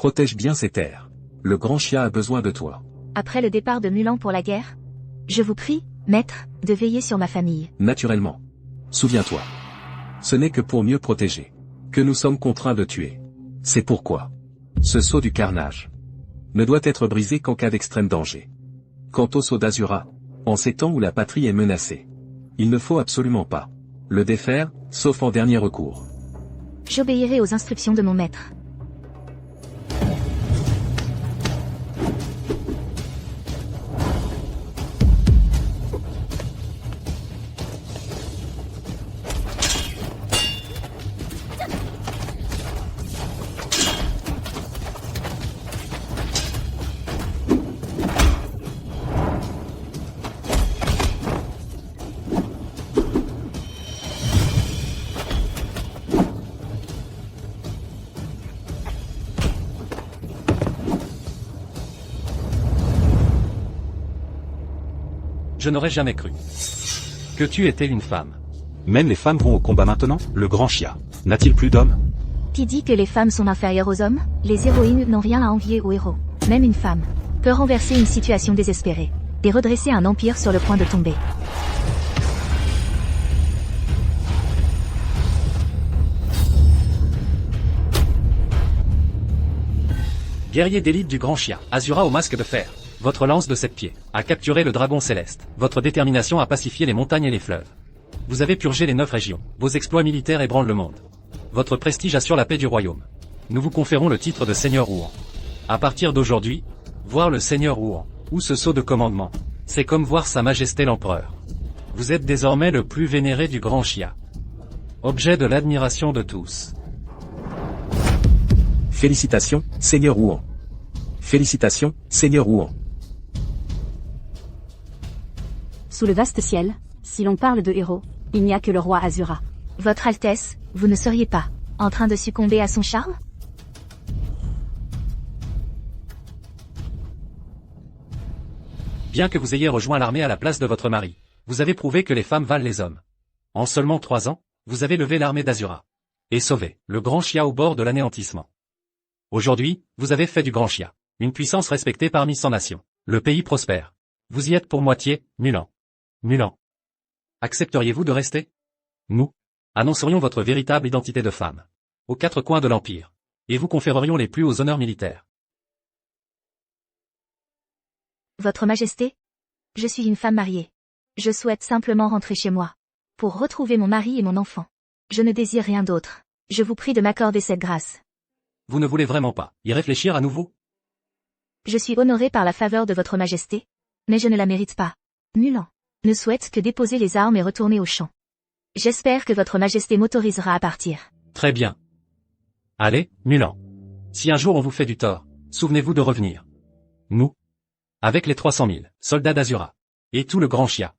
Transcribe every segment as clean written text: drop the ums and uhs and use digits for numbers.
Protège bien ces terres. Le grand Xia a besoin de toi. Après le départ de Mulan pour la guerre, je vous prie, maître, de veiller sur ma famille. Naturellement. Souviens-toi. Ce n'est que pour mieux protéger que nous sommes contraints de tuer. C'est pourquoi ce sceau du carnage ne doit être brisé qu'en cas d'extrême danger. Quant au sceau d'Azura, en ces temps où la patrie est menacée, il ne faut absolument pas le défaire, sauf en dernier recours. J'obéirai aux instructions de mon maître. Je n'aurais jamais cru que tu étais une femme. Même les femmes vont au combat maintenant, le grand Xia. N'a-t-il plus d'hommes? Qui dit que les femmes sont inférieures aux hommes? Les héroïnes n'ont rien à envier aux héros. Même une femme peut renverser une situation désespérée et redresser un empire sur le point de tomber. Guerrier d'élite du grand Xia, Azura au masque de fer. Votre lance de 7 pieds a capturé le dragon céleste. Votre détermination a pacifié les montagnes et les fleuves. Vous avez purgé les 9 régions. Vos exploits militaires ébranlent le monde. Votre prestige assure la paix du royaume. Nous vous conférons le titre de Seigneur Wuhan. À partir d'aujourd'hui, voir le Seigneur Wuhan, ou ce sceau de commandement, c'est comme voir Sa Majesté l'Empereur. Vous êtes désormais le plus vénéré du grand Xia. Objet de l'admiration de tous. Félicitations, Seigneur Wuhan. Félicitations, Seigneur Wuhan. Sous le vaste ciel, si l'on parle de héros, il n'y a que le roi Azura. Votre Altesse, vous ne seriez pas en train de succomber à son charme? Bien que vous ayez rejoint l'armée à la place de votre mari, vous avez prouvé que les femmes valent les hommes. En seulement 3 ans, vous avez levé l'armée d'Azura et sauvé le grand Xia au bord de l'anéantissement. Aujourd'hui, vous avez fait du grand Xia une puissance respectée parmi 100 nations. Le pays prospère. Vous y êtes pour moitié, Mulan. Mulan. Accepteriez-vous de rester? Nous annoncerions votre véritable identité de femme aux 4 coins de l'Empire, et vous conférerions les plus hauts honneurs militaires. Votre Majesté, je suis une femme mariée. Je souhaite simplement rentrer chez moi pour retrouver mon mari et mon enfant. Je ne désire rien d'autre. Je vous prie de m'accorder cette grâce. Vous ne voulez vraiment pas y réfléchir à nouveau? Je suis honorée par la faveur de votre Majesté, mais je ne la mérite pas. Mulan ne souhaite que déposer les armes et retourner au champ. J'espère que votre Majesté m'autorisera à partir. Très bien. Allez, Mulan. Si un jour on vous fait du tort, souvenez-vous de revenir. Nous, avec les 300 000 soldats d'Azura, et tout le grand Xia,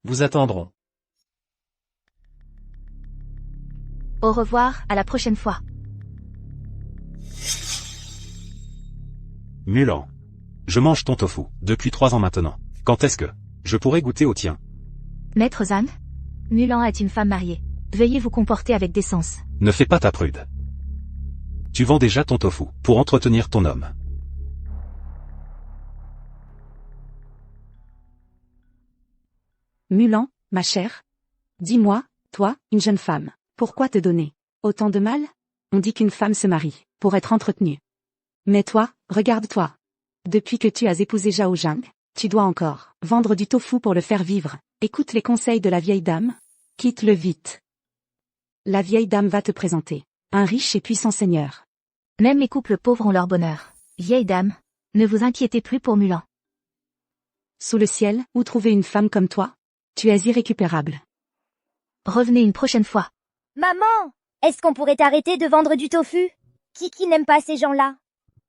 vous attendrons. Au revoir, à la prochaine fois. Mulan. Je mange ton tofu, depuis 3 ans maintenant. Quand est-ce que je pourrais goûter au tien? Maître Zhang, Mulan est une femme mariée. Veuillez vous comporter avec décence. Ne fais pas ta prude. Tu vends déjà ton tofu, pour entretenir ton homme. Mulan, ma chère. Dis-moi, toi, une jeune femme, pourquoi te donner autant de mal? On dit qu'une femme se marie pour être entretenue. Mais toi, regarde-toi. Depuis que tu as épousé Zhao Zhang, tu dois encore vendre du tofu pour le faire vivre. Écoute les conseils de la vieille dame. Quitte-le vite. La vieille dame va te présenter un riche et puissant seigneur. Même les couples pauvres ont leur bonheur. Vieille dame, ne vous inquiétez plus pour Mulan. Sous le ciel, où trouver une femme comme toi? Tu es irrécupérable. Revenez une prochaine fois. Maman, est-ce qu'on pourrait arrêter de vendre du tofu? Kiki n'aime pas ces gens-là.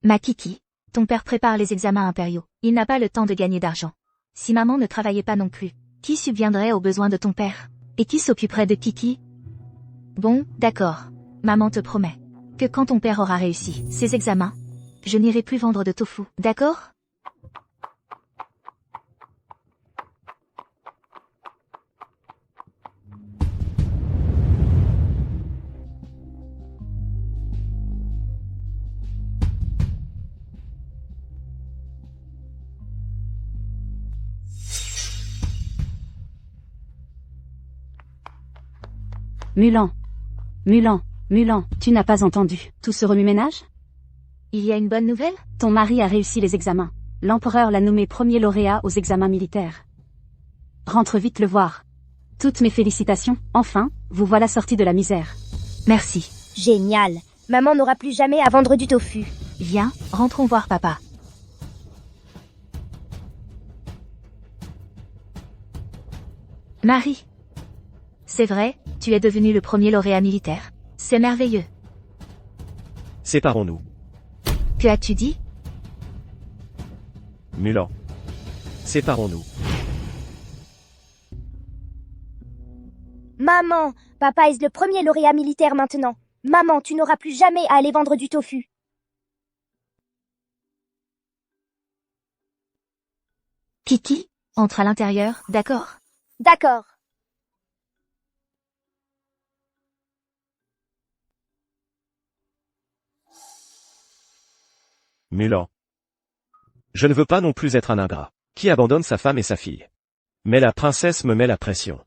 Ma Kiki, ton père prépare les examens impériaux. Il n'a pas le temps de gagner d'argent. Si maman ne travaillait pas non plus, qui subviendrait aux besoins de ton père? Et qui s'occuperait de Kiki? Bon, d'accord. Maman te promet que quand ton père aura réussi ses examens, je n'irai plus vendre de tofu, d'accord? Mulan. Mulan, Mulan, tu n'as pas entendu tout ce remue-ménage? Il y a une bonne nouvelle? Ton mari a réussi les examens. L'empereur l'a nommé premier lauréat aux examens militaires. Rentre vite le voir. Toutes mes félicitations, enfin, vous voilà sorti de la misère. Merci. Génial. Maman n'aura plus jamais à vendre du tofu. Viens, rentrons voir papa. Marie. C'est vrai, tu es devenu le premier lauréat militaire. C'est merveilleux. Séparons-nous. Que as-tu dit? Mulan. Séparons-nous. Maman, papa est le premier lauréat militaire maintenant. Maman, tu n'auras plus jamais à aller vendre du tofu. Kiki, entre à l'intérieur, d'accord? D'accord. Mulan. Je ne veux pas non plus être un ingrat, qui abandonne sa femme et sa fille. Mais la princesse me met la pression.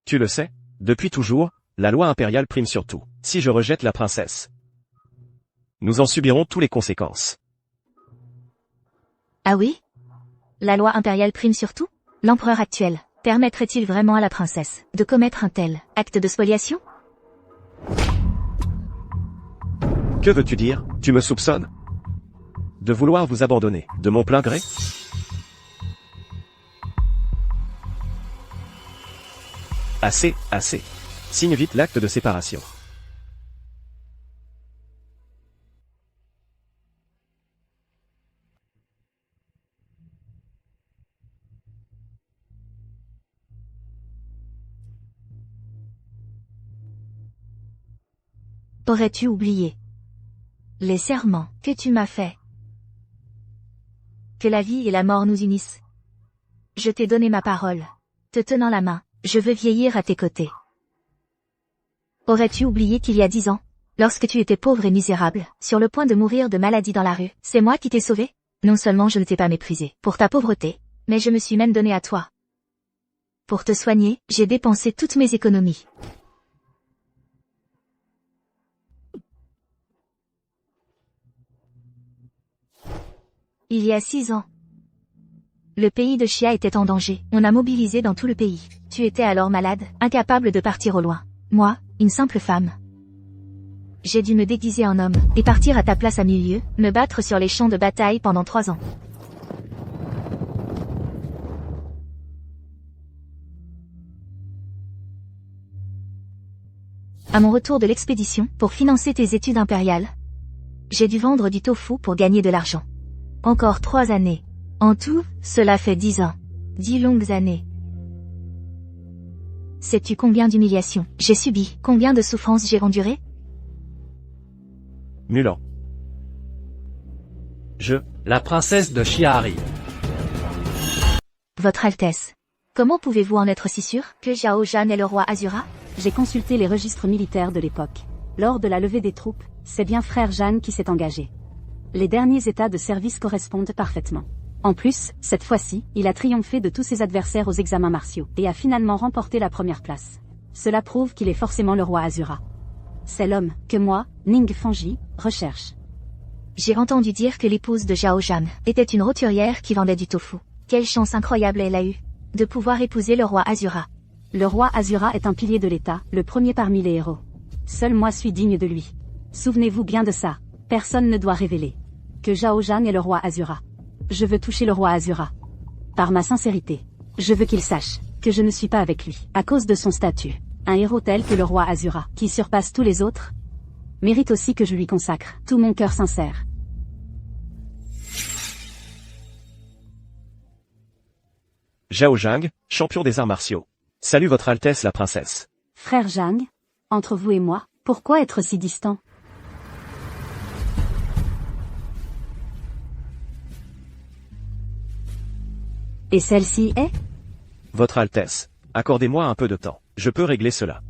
Tu le sais, depuis toujours, la loi impériale prime sur tout. Si je rejette la princesse, nous en subirons toutes les conséquences. Ah oui? La loi impériale prime sur tout? L'empereur actuel permettrait-il vraiment à la princesse de commettre un tel acte de spoliation? Que veux-tu dire? Tu me soupçonnes de vouloir vous abandonner, de mon plein gré? Assez, assez. Signe vite l'acte de séparation. Aurais-tu oublié les serments que tu m'as faits? Que la vie et la mort nous unissent. Je t'ai donné ma parole. Te tenant la main, je veux vieillir à tes côtés. Aurais-tu oublié qu'il y a 10 ans, lorsque tu étais pauvre et misérable, sur le point de mourir de maladie dans la rue, c'est moi qui t'ai sauvé? Non seulement je ne t'ai pas méprisé pour ta pauvreté, mais je me suis même donné à toi. Pour te soigner, j'ai dépensé toutes mes économies. Il y a 6 ans. Le pays de Chia était en danger. On a mobilisé dans tout le pays. Tu étais alors malade, incapable de partir au loin. Moi, une simple femme. J'ai dû me déguiser en homme, et partir à ta place à milieu, me battre sur les champs de bataille pendant 3 ans. À mon retour de l'expédition, pour financer tes études impériales, j'ai dû vendre du tofu pour gagner de l'argent. Encore 3 années. En tout, cela fait 10 ans. 10 longues années. Sais-tu combien d'humiliations j'ai subi, combien de souffrances j'ai endurées? Mulan. La princesse de Chia arrive. Votre Altesse. Comment pouvez-vous en être si sûr que Zhao Zhan est le roi Azura? J'ai consulté les registres militaires de l'époque. Lors de la levée des troupes, c'est bien frère Jeanne qui s'est engagé. Les derniers états de service correspondent parfaitement. En plus, cette fois-ci, il a triomphé de tous ses adversaires aux examens martiaux, et a finalement remporté la première place. Cela prouve qu'il est forcément le roi Azura. C'est l'homme que moi, Ning Fanji, recherche. J'ai entendu dire que l'épouse de Zhao Zhan était une roturière qui vendait du tofu. Quelle chance incroyable elle a eue de pouvoir épouser le roi Azura. Le roi Azura est un pilier de l'État, le premier parmi les héros. Seul moi suis digne de lui. Souvenez-vous bien de ça. Personne ne doit révéler que Zhao Zhan est le roi Azura. Je veux toucher le roi Azura. Par ma sincérité, je veux qu'il sache que je ne suis pas avec lui, à cause de son statut. Un héros tel que le roi Azura, qui surpasse tous les autres, mérite aussi que je lui consacre tout mon cœur sincère. Zhao Zhang, champion des arts martiaux. Salut votre Altesse la princesse. Frère Zhang, entre vous et moi, pourquoi être si distant? Et celle-ci est? Votre Altesse, accordez-moi un peu de temps. Je peux régler cela.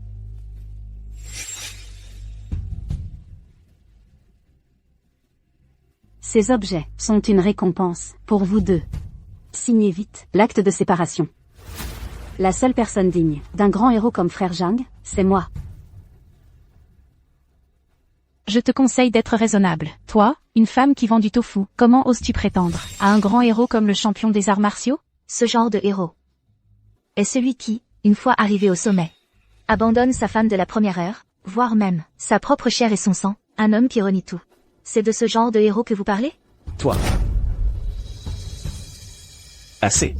Ces objets sont une récompense pour vous deux. Signez vite l'acte de séparation. La seule personne digne d'un grand héros comme frère Zhang, c'est moi. Je te conseille d'être raisonnable. Toi, une femme qui vend du tofu, comment oses-tu prétendre à un grand héros comme le champion des arts martiaux? Ce genre de héros est celui qui, une fois arrivé au sommet, abandonne sa femme de la première heure, voire même sa propre chair et son sang, un homme qui renie tout. C'est de ce genre de héros que vous parlez? Toi. Assez.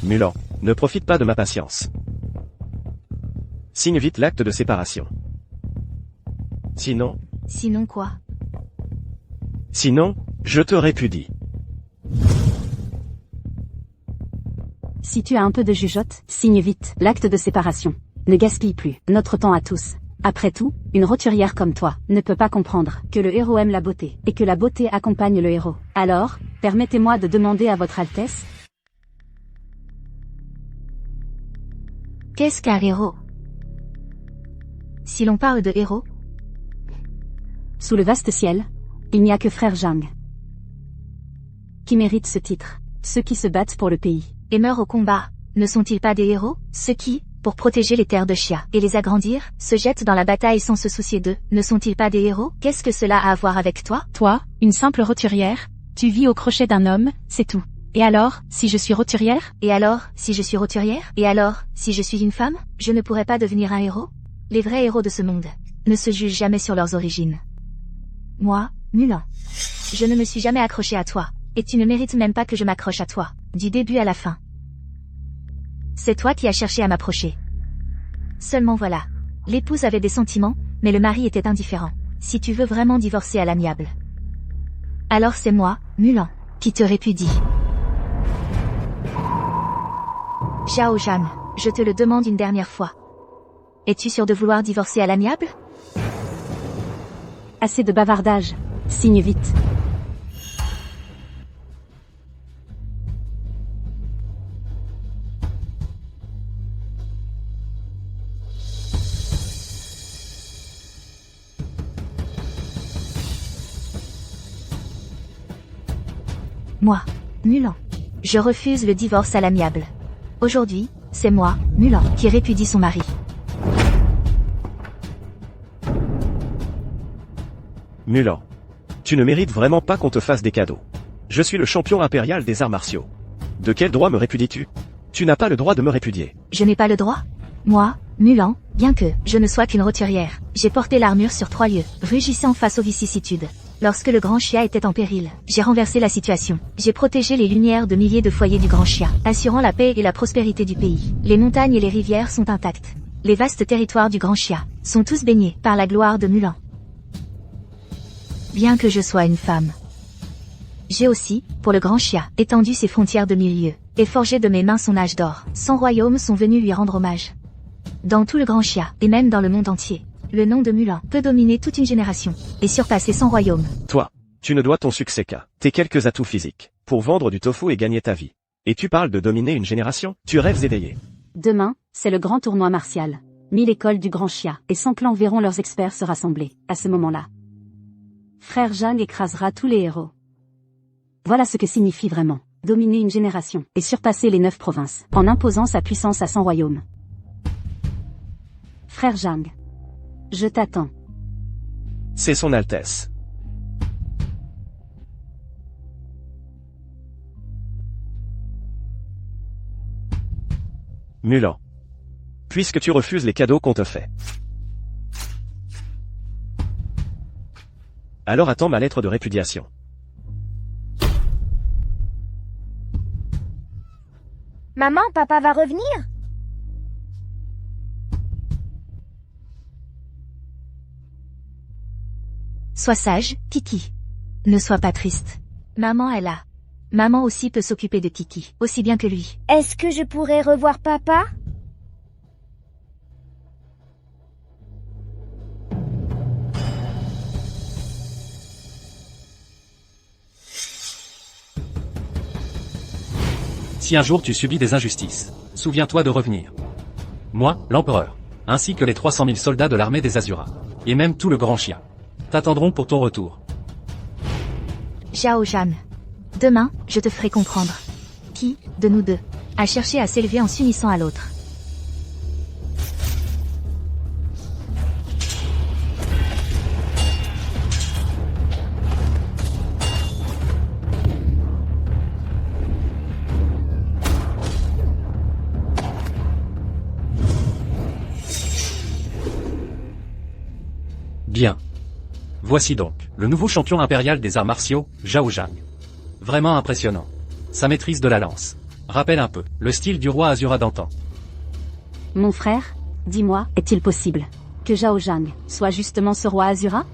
Mulan, ne profite pas de ma patience. Signe vite l'acte de séparation. Sinon, Sinon quoi? je te répudie. Si tu as un peu de jugeote, signe vite l'acte de séparation. Ne gaspille plus notre temps à tous. Après tout, une roturière comme toi ne peut pas comprendre que le héros aime la beauté et que la beauté accompagne le héros. Alors, permettez-moi de demander à votre Altesse. Qu'est-ce qu'un héros? Si l'on parle de héros, Sous le vaste ciel, il n'y a que frère Zhang qui mérite ce titre. Ceux qui se battent pour le pays et meurent au combat, ne sont-ils pas des héros? Ceux qui, pour protéger les terres de Xia et les agrandir, se jettent dans la bataille sans se soucier d'eux, ne sont-ils pas des héros? Qu'est-ce que cela a à voir avec toi? Toi, une simple roturière, tu vis au crochet d'un homme, c'est tout. Et alors, si je suis roturière? Et alors, si je suis roturière? Et alors, si je suis une femme? Je ne pourrais pas devenir un héros? Les vrais héros de ce monde ne se jugent jamais sur leurs origines. Moi, Mulan, je ne me suis jamais accroché à toi, et tu ne mérites même pas que je m'accroche à toi, du début à la fin. C'est toi qui as cherché à m'approcher. Seulement voilà. L'épouse avait des sentiments, mais le mari était indifférent. Si tu veux vraiment divorcer à l'amiable, alors c'est moi, Mulan, qui te répudie. Zhao Zhan, je te le demande une dernière fois. Es-tu sûr de vouloir divorcer à l'amiable? Assez de bavardage. Signe vite. Moi, Mulan, je refuse le divorce à l'amiable. Aujourd'hui, c'est moi, Mulan, qui répudie son mari. Mulan, tu ne mérites vraiment pas qu'on te fasse des cadeaux. Je suis le champion impérial des arts martiaux. De quel droit me répudies-tu? Tu n'as pas le droit de me répudier. Je n'ai pas le droit? Moi, Mulan, bien que je ne sois qu'une roturière, j'ai porté l'armure sur 3 lieux, rugissant face aux vicissitudes. Lorsque le Grand Xia était en péril, j'ai renversé la situation. J'ai protégé les lumières de milliers de foyers du Grand Xia, assurant la paix et la prospérité du pays. Les montagnes et les rivières sont intactes. Les vastes territoires du Grand Xia sont tous baignés par la gloire de Mulan. Bien que je sois une femme, j'ai aussi, pour le Grand Xia, étendu ses frontières de 1000 lieues, et forgé de mes mains son âge d'or. 100 royaumes sont venus lui rendre hommage. Dans tout le Grand Xia, et même dans le monde entier, le nom de Mulan peut dominer toute une génération, et surpasser 100 royaumes. Toi, tu ne dois ton succès qu'à tes quelques atouts physiques, pour vendre du tofu et gagner ta vie. Et tu parles de dominer une génération? Tu rêves éveillé. Demain, c'est le grand tournoi martial. 1000 écoles du Grand Xia et 100 clans verront leurs experts se rassembler, à ce moment-là. Frère Zhang écrasera tous les héros. Voilà ce que signifie vraiment dominer une génération et surpasser les 9 provinces, en imposant sa puissance à 100 royaumes. Frère Zhang, je t'attends. C'est son Altesse. Mulan, puisque tu refuses les cadeaux qu'on te fait, alors attends ma lettre de répudiation. Maman, papa va revenir? Sois sage, Kiki. Ne sois pas triste. Maman est là. Maman aussi peut s'occuper de Kiki, aussi bien que lui. Est-ce que je pourrais revoir papa? Si un jour tu subis des injustices, souviens-toi de revenir. Moi, l'empereur, ainsi que les 300 000 soldats de l'armée des Asura, et même tout le Grand Xia, t'attendront pour ton retour. Zhao Zhan. Demain, je te ferai comprendre Qui, de nous deux, a cherché à s'élever en s'unissant à l'autre? Bien. Voici donc, le nouveau champion impérial des arts martiaux, Zhao Zhang. Vraiment impressionnant. Sa maîtrise de la lance rappelle un peu le style du roi Asura d'antan. Mon frère, dis-moi, est-il possible que Zhao Zhang soit justement ce roi Asura?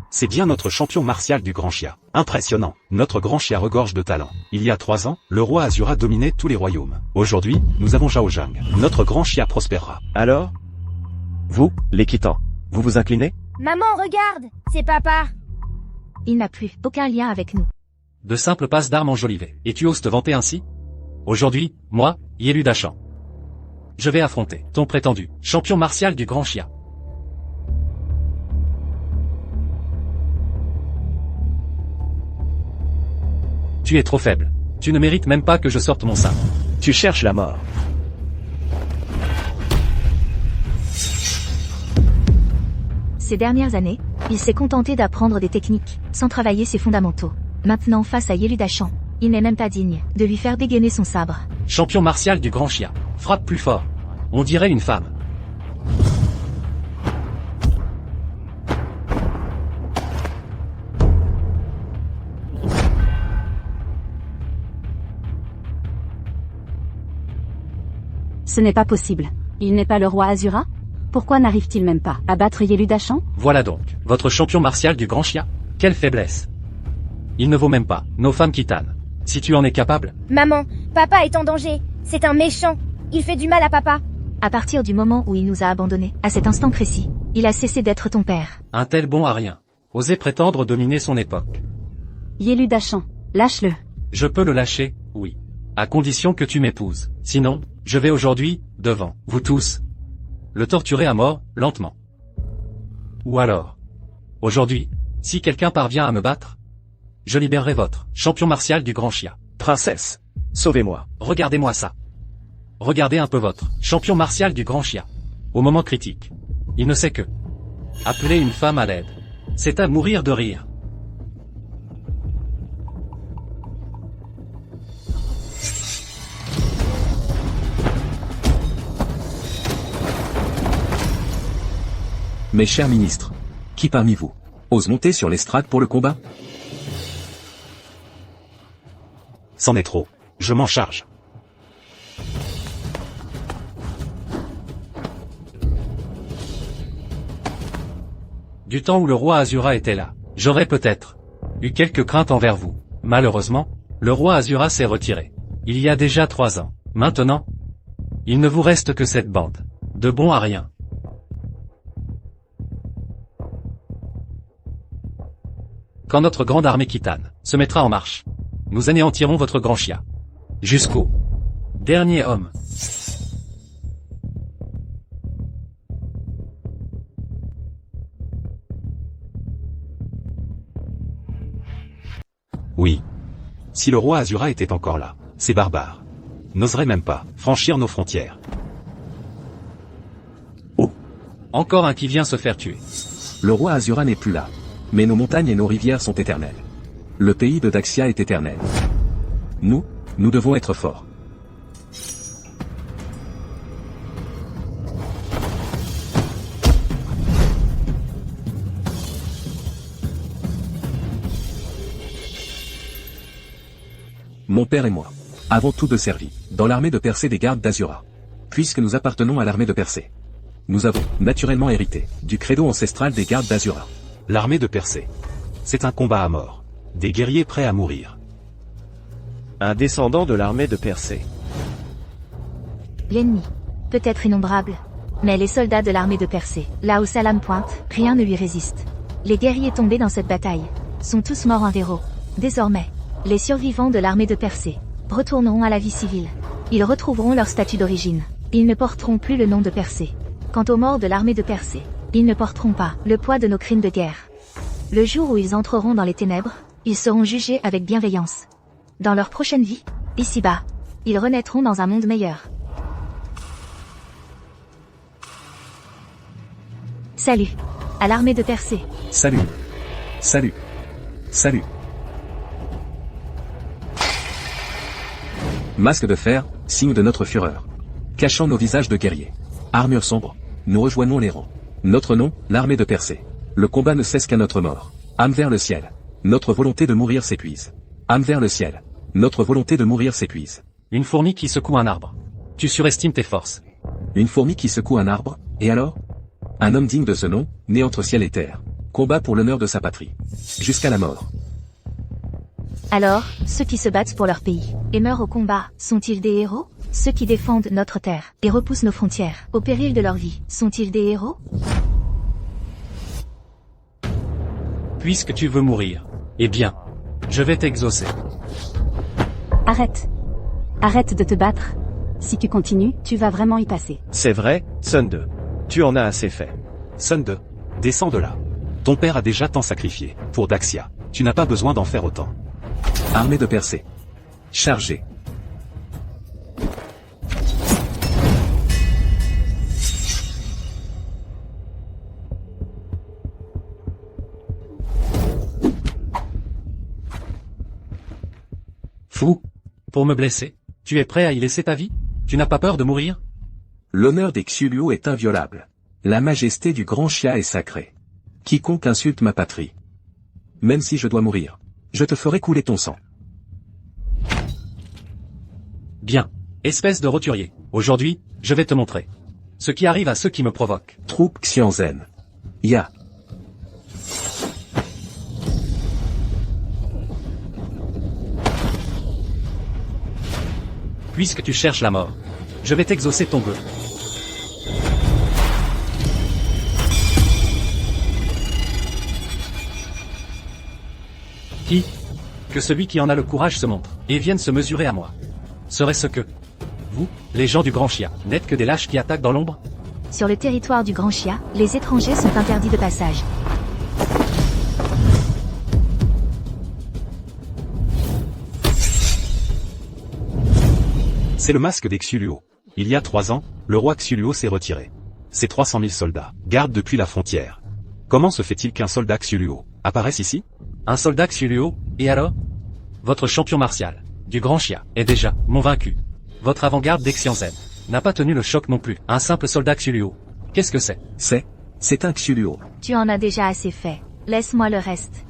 C'est bien notre champion martial du Grand Chia. Impressionnant. Notre Grand Chia regorge de talent. Il y a 3 ans, le roi Asura dominait tous les royaumes. Aujourd'hui, nous avons Zhao Zhang. Notre Grand Chia prospérera. Alors? Vous, les Khitans, vous vous inclinez? Maman, regarde, c'est papa. Il n'a plus aucun lien avec nous. De simples passes d'armes enjolivées. Et tu oses te vanter ainsi? Aujourd'hui, moi, Yelu Dachan. Je vais affronter ton prétendu champion martial du Grand Chia. Tu es trop faible. Tu ne mérites même pas que je sorte mon sabre. Tu cherches la mort. Ces dernières années, il s'est contenté d'apprendre des techniques, sans travailler ses fondamentaux. Maintenant face à Yelu Dachan, il n'est même pas digne de lui faire dégainer son sabre. Champion martial du Grand Chia. Frappe plus fort. On dirait une femme. Ce n'est pas possible. Il n'est pas le roi Asura? Pourquoi n'arrive-t-il même pas à battre Yelu Dachan? Voilà donc, votre champion martial du Grand Chia. Quelle faiblesse. Il ne vaut même pas nos femmes khitanes. Si tu en es capable. Maman, papa est en danger. C'est un méchant. Il fait du mal à papa. À partir du moment où il nous a abandonnés, à cet instant précis, il a cessé d'être ton père. Un tel bon à rien. Oser prétendre dominer son époque. Yelu Dachan, lâche-le. Je peux le lâcher, oui. À condition que tu m'épouses. Sinon, je vais aujourd'hui, devant vous tous, le torturer à mort, lentement. Ou alors, aujourd'hui, si quelqu'un parvient à me battre, je libérerai votre champion martial du Grand Chia. Princesse, sauvez-moi. Regardez-moi ça. Regardez un peu votre champion martial du Grand Chia. Au moment critique, il ne sait que appeler une femme à l'aide. C'est à mourir de rire. Mes chers ministres, qui parmi vous ose monter sur l'estrade pour le combat? C'en est trop. Je m'en charge. Du temps où le roi Asura était là, j'aurais peut-être eu quelques craintes envers vous. Malheureusement, le roi Asura s'est retiré. Il y a déjà 3 ans. Maintenant, il ne vous reste que cette bande de bons à rien. Quand notre grande armée khitane se mettra en marche, nous anéantirons votre Grand Chia. Jusqu'au dernier homme. Oui. Si le roi Asura était encore là, ces barbares n'oseraient même pas franchir nos frontières. Encore un qui vient se faire tuer. Le roi Asura n'est plus là. Mais nos montagnes et nos rivières sont éternelles. Le pays de Daxia est éternel. Nous devons être forts. Mon père et moi avons tous deux servi dans l'armée de Persée des gardes d'Asura. Puisque nous appartenons à l'armée de Persée, nous avons naturellement hérité du credo ancestral des gardes d'Asura. L'armée de Persée. C'est un combat à mort. Des guerriers prêts à mourir. Un descendant de l'armée de Persée. L'ennemi, peut-être innombrable, mais les soldats de l'armée de Persée, là où Salam pointe, rien ne lui résiste. Les guerriers tombés dans cette bataille sont tous morts en héros. Désormais, les survivants de l'armée de Persée retourneront à la vie civile. Ils retrouveront leur statut d'origine. Ils ne porteront plus le nom de Persée. Quant aux morts de l'armée de Persée, ils ne porteront pas le poids de nos crimes de guerre. Le jour où ils entreront dans les ténèbres, ils seront jugés avec bienveillance. Dans leur prochaine vie, ici-bas, ils renaîtront dans un monde meilleur. Salut. À l'armée de Persée. Salut. Salut. Salut. Masque de fer, signe de notre fureur. Cachant nos visages de guerriers. Armure sombre, nous rejoignons les rangs. Notre nom, l'armée de Persée. Le combat ne cesse qu'à notre mort. Âme vers le ciel. Notre volonté de mourir s'épuise. Âme vers le ciel. Notre volonté de mourir s'épuise. Une fourmi qui secoue un arbre. Tu surestimes tes forces. Une fourmi qui secoue un arbre, et alors? Un homme digne de ce nom, né entre ciel et terre. Combat pour l'honneur de sa patrie. Jusqu'à la mort. Alors, ceux qui se battent pour leur pays et meurent au combat, sont-ils des héros? Ceux qui défendent notre terre et repoussent nos frontières, au péril de leur vie, sont-ils des héros? Puisque tu veux mourir, eh bien, je vais t'exaucer. Arrête. Arrête de te battre. Si tu continues, tu vas vraiment y passer. C'est vrai, Sun 2. Tu en as assez fait. Sun 2. Descends de là. Ton père a déjà tant sacrifié. Pour Daxia. Tu n'as pas besoin d'en faire autant. Armée de Persée. Chargée. Fou. Pour me blesser, tu es prêt à y laisser ta vie? Tu n'as pas peur de mourir? L'honneur des Xiuluo est inviolable. La majesté du grand Xia est sacrée. Quiconque insulte ma patrie. Même si je dois mourir, je te ferai couler ton sang. Bien. Espèce de roturier. Aujourd'hui, je vais te montrer ce qui arrive à ceux qui me provoquent. Troupe Xianzhen. Ya. Puisque tu cherches la mort, je vais t'exaucer ton vœu. Qui? Que celui qui en a le courage se montre, et vienne se mesurer à moi. Serait-ce que vous, les gens du Grand Xia, n'êtes que des lâches qui attaquent dans l'ombre? Sur le territoire du Grand Xia, les étrangers sont interdits de passage. C'est le masque des Xiuluo. Il y a 3 ans, le roi Xiuluo s'est retiré. Ses 300 000 soldats gardent depuis la frontière. Comment se fait-il qu'un soldat Xiuluo apparaisse ici? Un soldat Xiuluo, et alors? Votre champion martial, du Grand Xia, est déjà, mon vaincu. Votre avant-garde des Xianzhen, n'a pas tenu le choc non plus. Un simple soldat Xiuluo. Qu'est-ce que c'est? C'est un Xiuluo. Tu en as déjà assez fait. Laisse-moi le reste.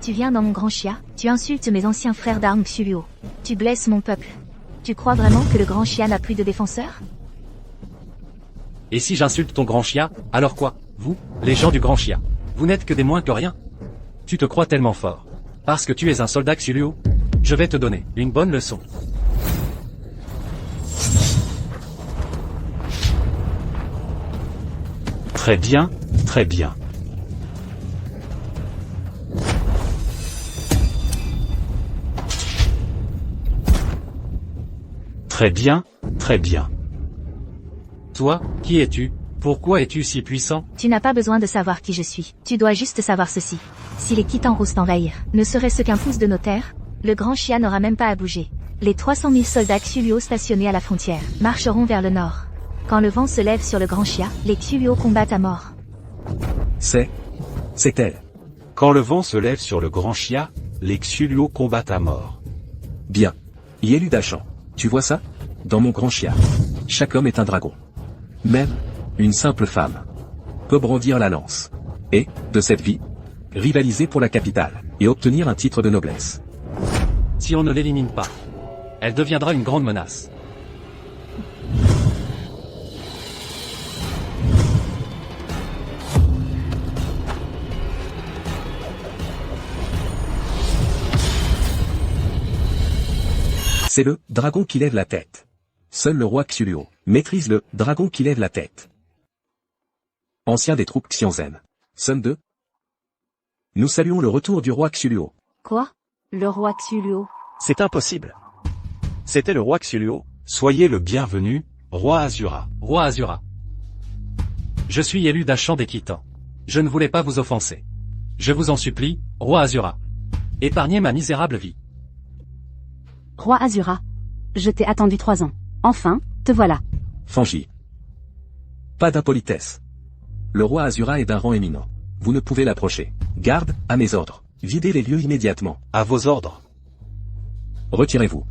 Tu viens dans mon Grand Xia, tu insultes mes anciens frères d'armes Xiuluo. Tu blesses mon peuple. Tu crois vraiment que le Grand Xia n'a plus de défenseurs? Et si j'insulte ton Grand Xia, alors quoi? Vous, les gens du Grand Xia, vous n'êtes que des moins que rien. Tu te crois tellement fort. Parce que tu es un soldat Xiuluo? Je vais te donner une bonne leçon. Très bien, très bien. Très bien, très bien. Toi, qui es-tu? Pourquoi es-tu si puissant? Tu n'as pas besoin de savoir qui je suis. Tu dois juste savoir ceci. Si les Khitans osent t'envahir, ne serait-ce qu'un pouce de nos terres, le Grand Xia n'aura même pas à bouger. Les 300 000 soldats Xiuluo stationnés à la frontière marcheront vers le nord. Quand le vent se lève sur le Grand Xia, les Xiuluo combattent à mort. C'est elle. Quand le vent se lève sur le Grand Xia, les Xiuluo combattent à mort. Bien. Yelu Dachan. Tu vois ça? Dans mon Grand Xia, chaque homme est un dragon. Même une simple femme peut brandir la lance. Et, de cette vie, rivaliser pour la capitale, et obtenir un titre de noblesse. Si on ne l'élimine pas, elle deviendra une grande menace. C'est le dragon qui lève la tête. Seul le roi Xiuluo maîtrise le dragon qui lève la tête. Ancien des troupes Xianzhen. Sun 2. Nous saluons le retour du roi Xiuluo. Quoi? Le roi Xiuluo? C'est impossible. C'était le roi Xiuluo. Soyez le bienvenu, roi Asura. Roi Asura. Je suis élu Dachan des Khitans. Je ne voulais pas vous offenser. Je vous en supplie, roi Azura. Épargnez ma misérable vie. Roi Azura. Je t'ai attendu 3 ans. Enfin, te voilà. Fangi. Pas d'impolitesse. Le roi Azura est d'un rang éminent. Vous ne pouvez l'approcher. Garde, à mes ordres. Videz les lieux immédiatement. À vos ordres. Retirez-vous.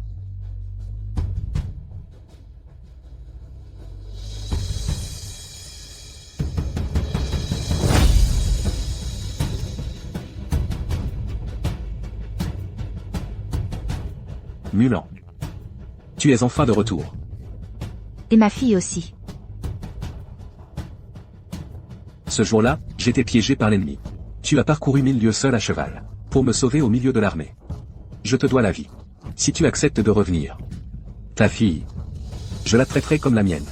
Mulan. Tu es enfin de retour. Et ma fille aussi. Ce jour-là, j'étais piégé par l'ennemi. Tu as parcouru 1000 lieues seul à cheval, pour me sauver au milieu de l'armée. Je te dois la vie. Si tu acceptes de revenir. Ta fille. Je la traiterai comme la mienne.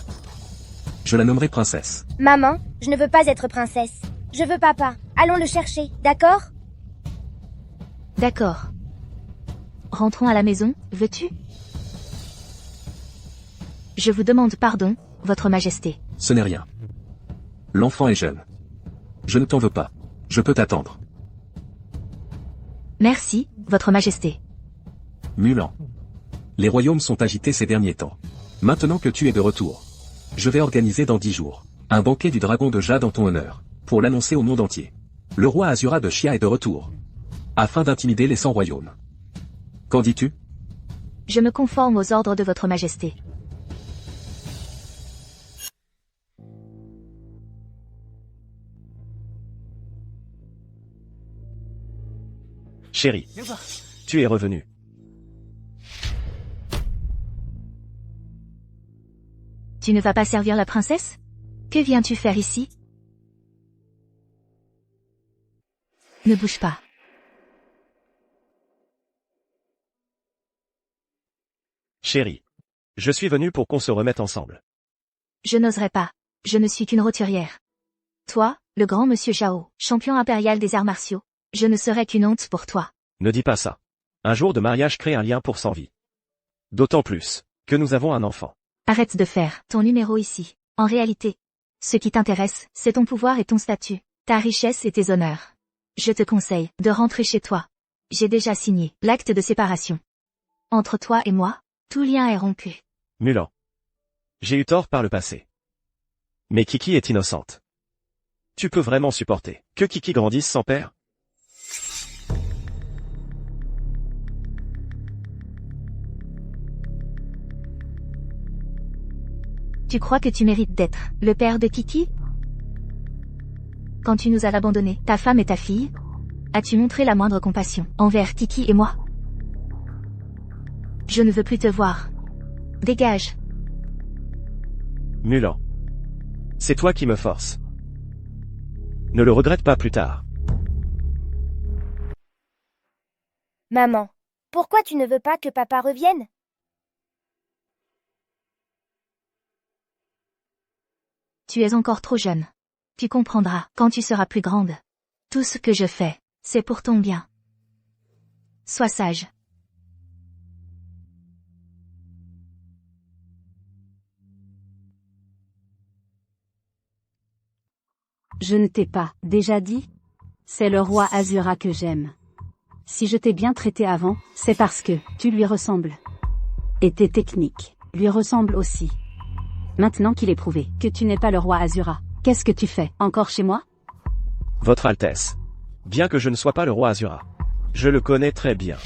Je la nommerai princesse. Maman, je ne veux pas être princesse. Je veux papa. Allons le chercher, d'accord? D'accord. Rentrons à la maison, veux-tu? Je vous demande pardon, votre majesté. Ce n'est rien. L'enfant est jeune. Je ne t'en veux pas. Je peux t'attendre. Merci, votre majesté. Mulan. Les royaumes sont agités ces derniers temps. Maintenant que tu es de retour, je vais organiser dans 10 jours un banquet du dragon de jade en ton honneur, pour l'annoncer au monde entier. Le roi Azura de Chia est de retour, afin d'intimider les 100 royaumes. Qu'en dis-tu? Je me conforme aux ordres de votre majesté. Chérie, tu es revenu. Tu ne vas pas servir la princesse? Que viens-tu faire ici? Ne bouge pas. Chérie, je suis venu pour qu'on se remette ensemble. Je n'oserais pas. Je ne suis qu'une roturière. Toi, le grand monsieur Zhao, champion impérial des arts martiaux, je ne serais qu'une honte pour toi. Ne dis pas ça. Un jour de mariage crée un lien pour 100 vies. D'autant plus que nous avons un enfant. Arrête de faire ton numéro ici. En réalité, ce qui t'intéresse, c'est ton pouvoir et ton statut, ta richesse et tes honneurs. Je te conseille de rentrer chez toi. J'ai déjà signé l'acte de séparation. Entre toi et moi, tout lien est rompu. Mulan. J'ai eu tort par le passé. Mais Kiki est innocente. Tu peux vraiment supporter que Kiki grandisse sans père? Tu crois que tu mérites d'être le père de Kiki? Quand tu nous as abandonnés, ta femme et ta fille, as-tu montré la moindre compassion envers Kiki et moi? Je ne veux plus te voir. Dégage. Mulan. C'est toi qui me forces. Ne le regrette pas plus tard. Maman, pourquoi tu ne veux pas que papa revienne? Tu es encore trop jeune. Tu comprendras quand tu seras plus grande. Tout ce que je fais, c'est pour ton bien. Sois sage. Je ne t'ai pas déjà dit? C'est le roi Azura que j'aime. Si je t'ai bien traité avant, c'est parce que tu lui ressembles. Et tes techniques lui ressemblent aussi. Maintenant qu'il est prouvé que tu n'es pas le roi Azura, qu'est-ce que tu fais encore chez moi? Votre Altesse. Bien que je ne sois pas le roi Azura, je le connais très bien.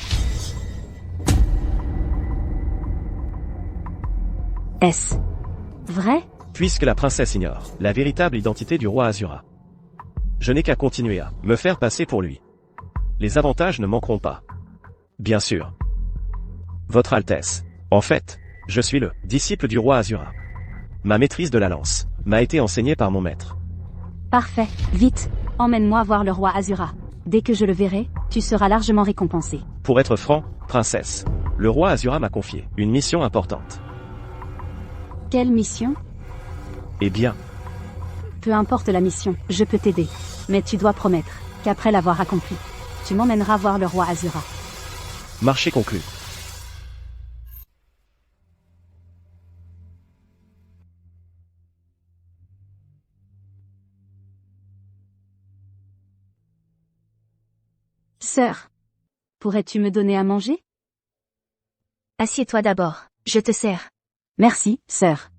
Est-ce vrai? Puisque la princesse ignore la véritable identité du roi Azura, je n'ai qu'à continuer à me faire passer pour lui. Les avantages ne manqueront pas. Bien sûr. Votre Altesse. En fait, je suis le disciple du roi Azura. Ma maîtrise de la lance m'a été enseignée par mon maître. Parfait. Vite, emmène-moi voir le roi Azura. Dès que je le verrai, tu seras largement récompensé. Pour être franc, princesse, le roi Azura m'a confié une mission importante. Quelle mission? Eh bien, Peu importe la mission, je peux t'aider. Mais tu dois promettre qu'après l'avoir accompli, tu m'emmèneras voir le roi Azura. marché conclu. Sœur. Pourrais-tu me donner à manger? Assieds-toi d'abord, je te sers. Merci, sœur.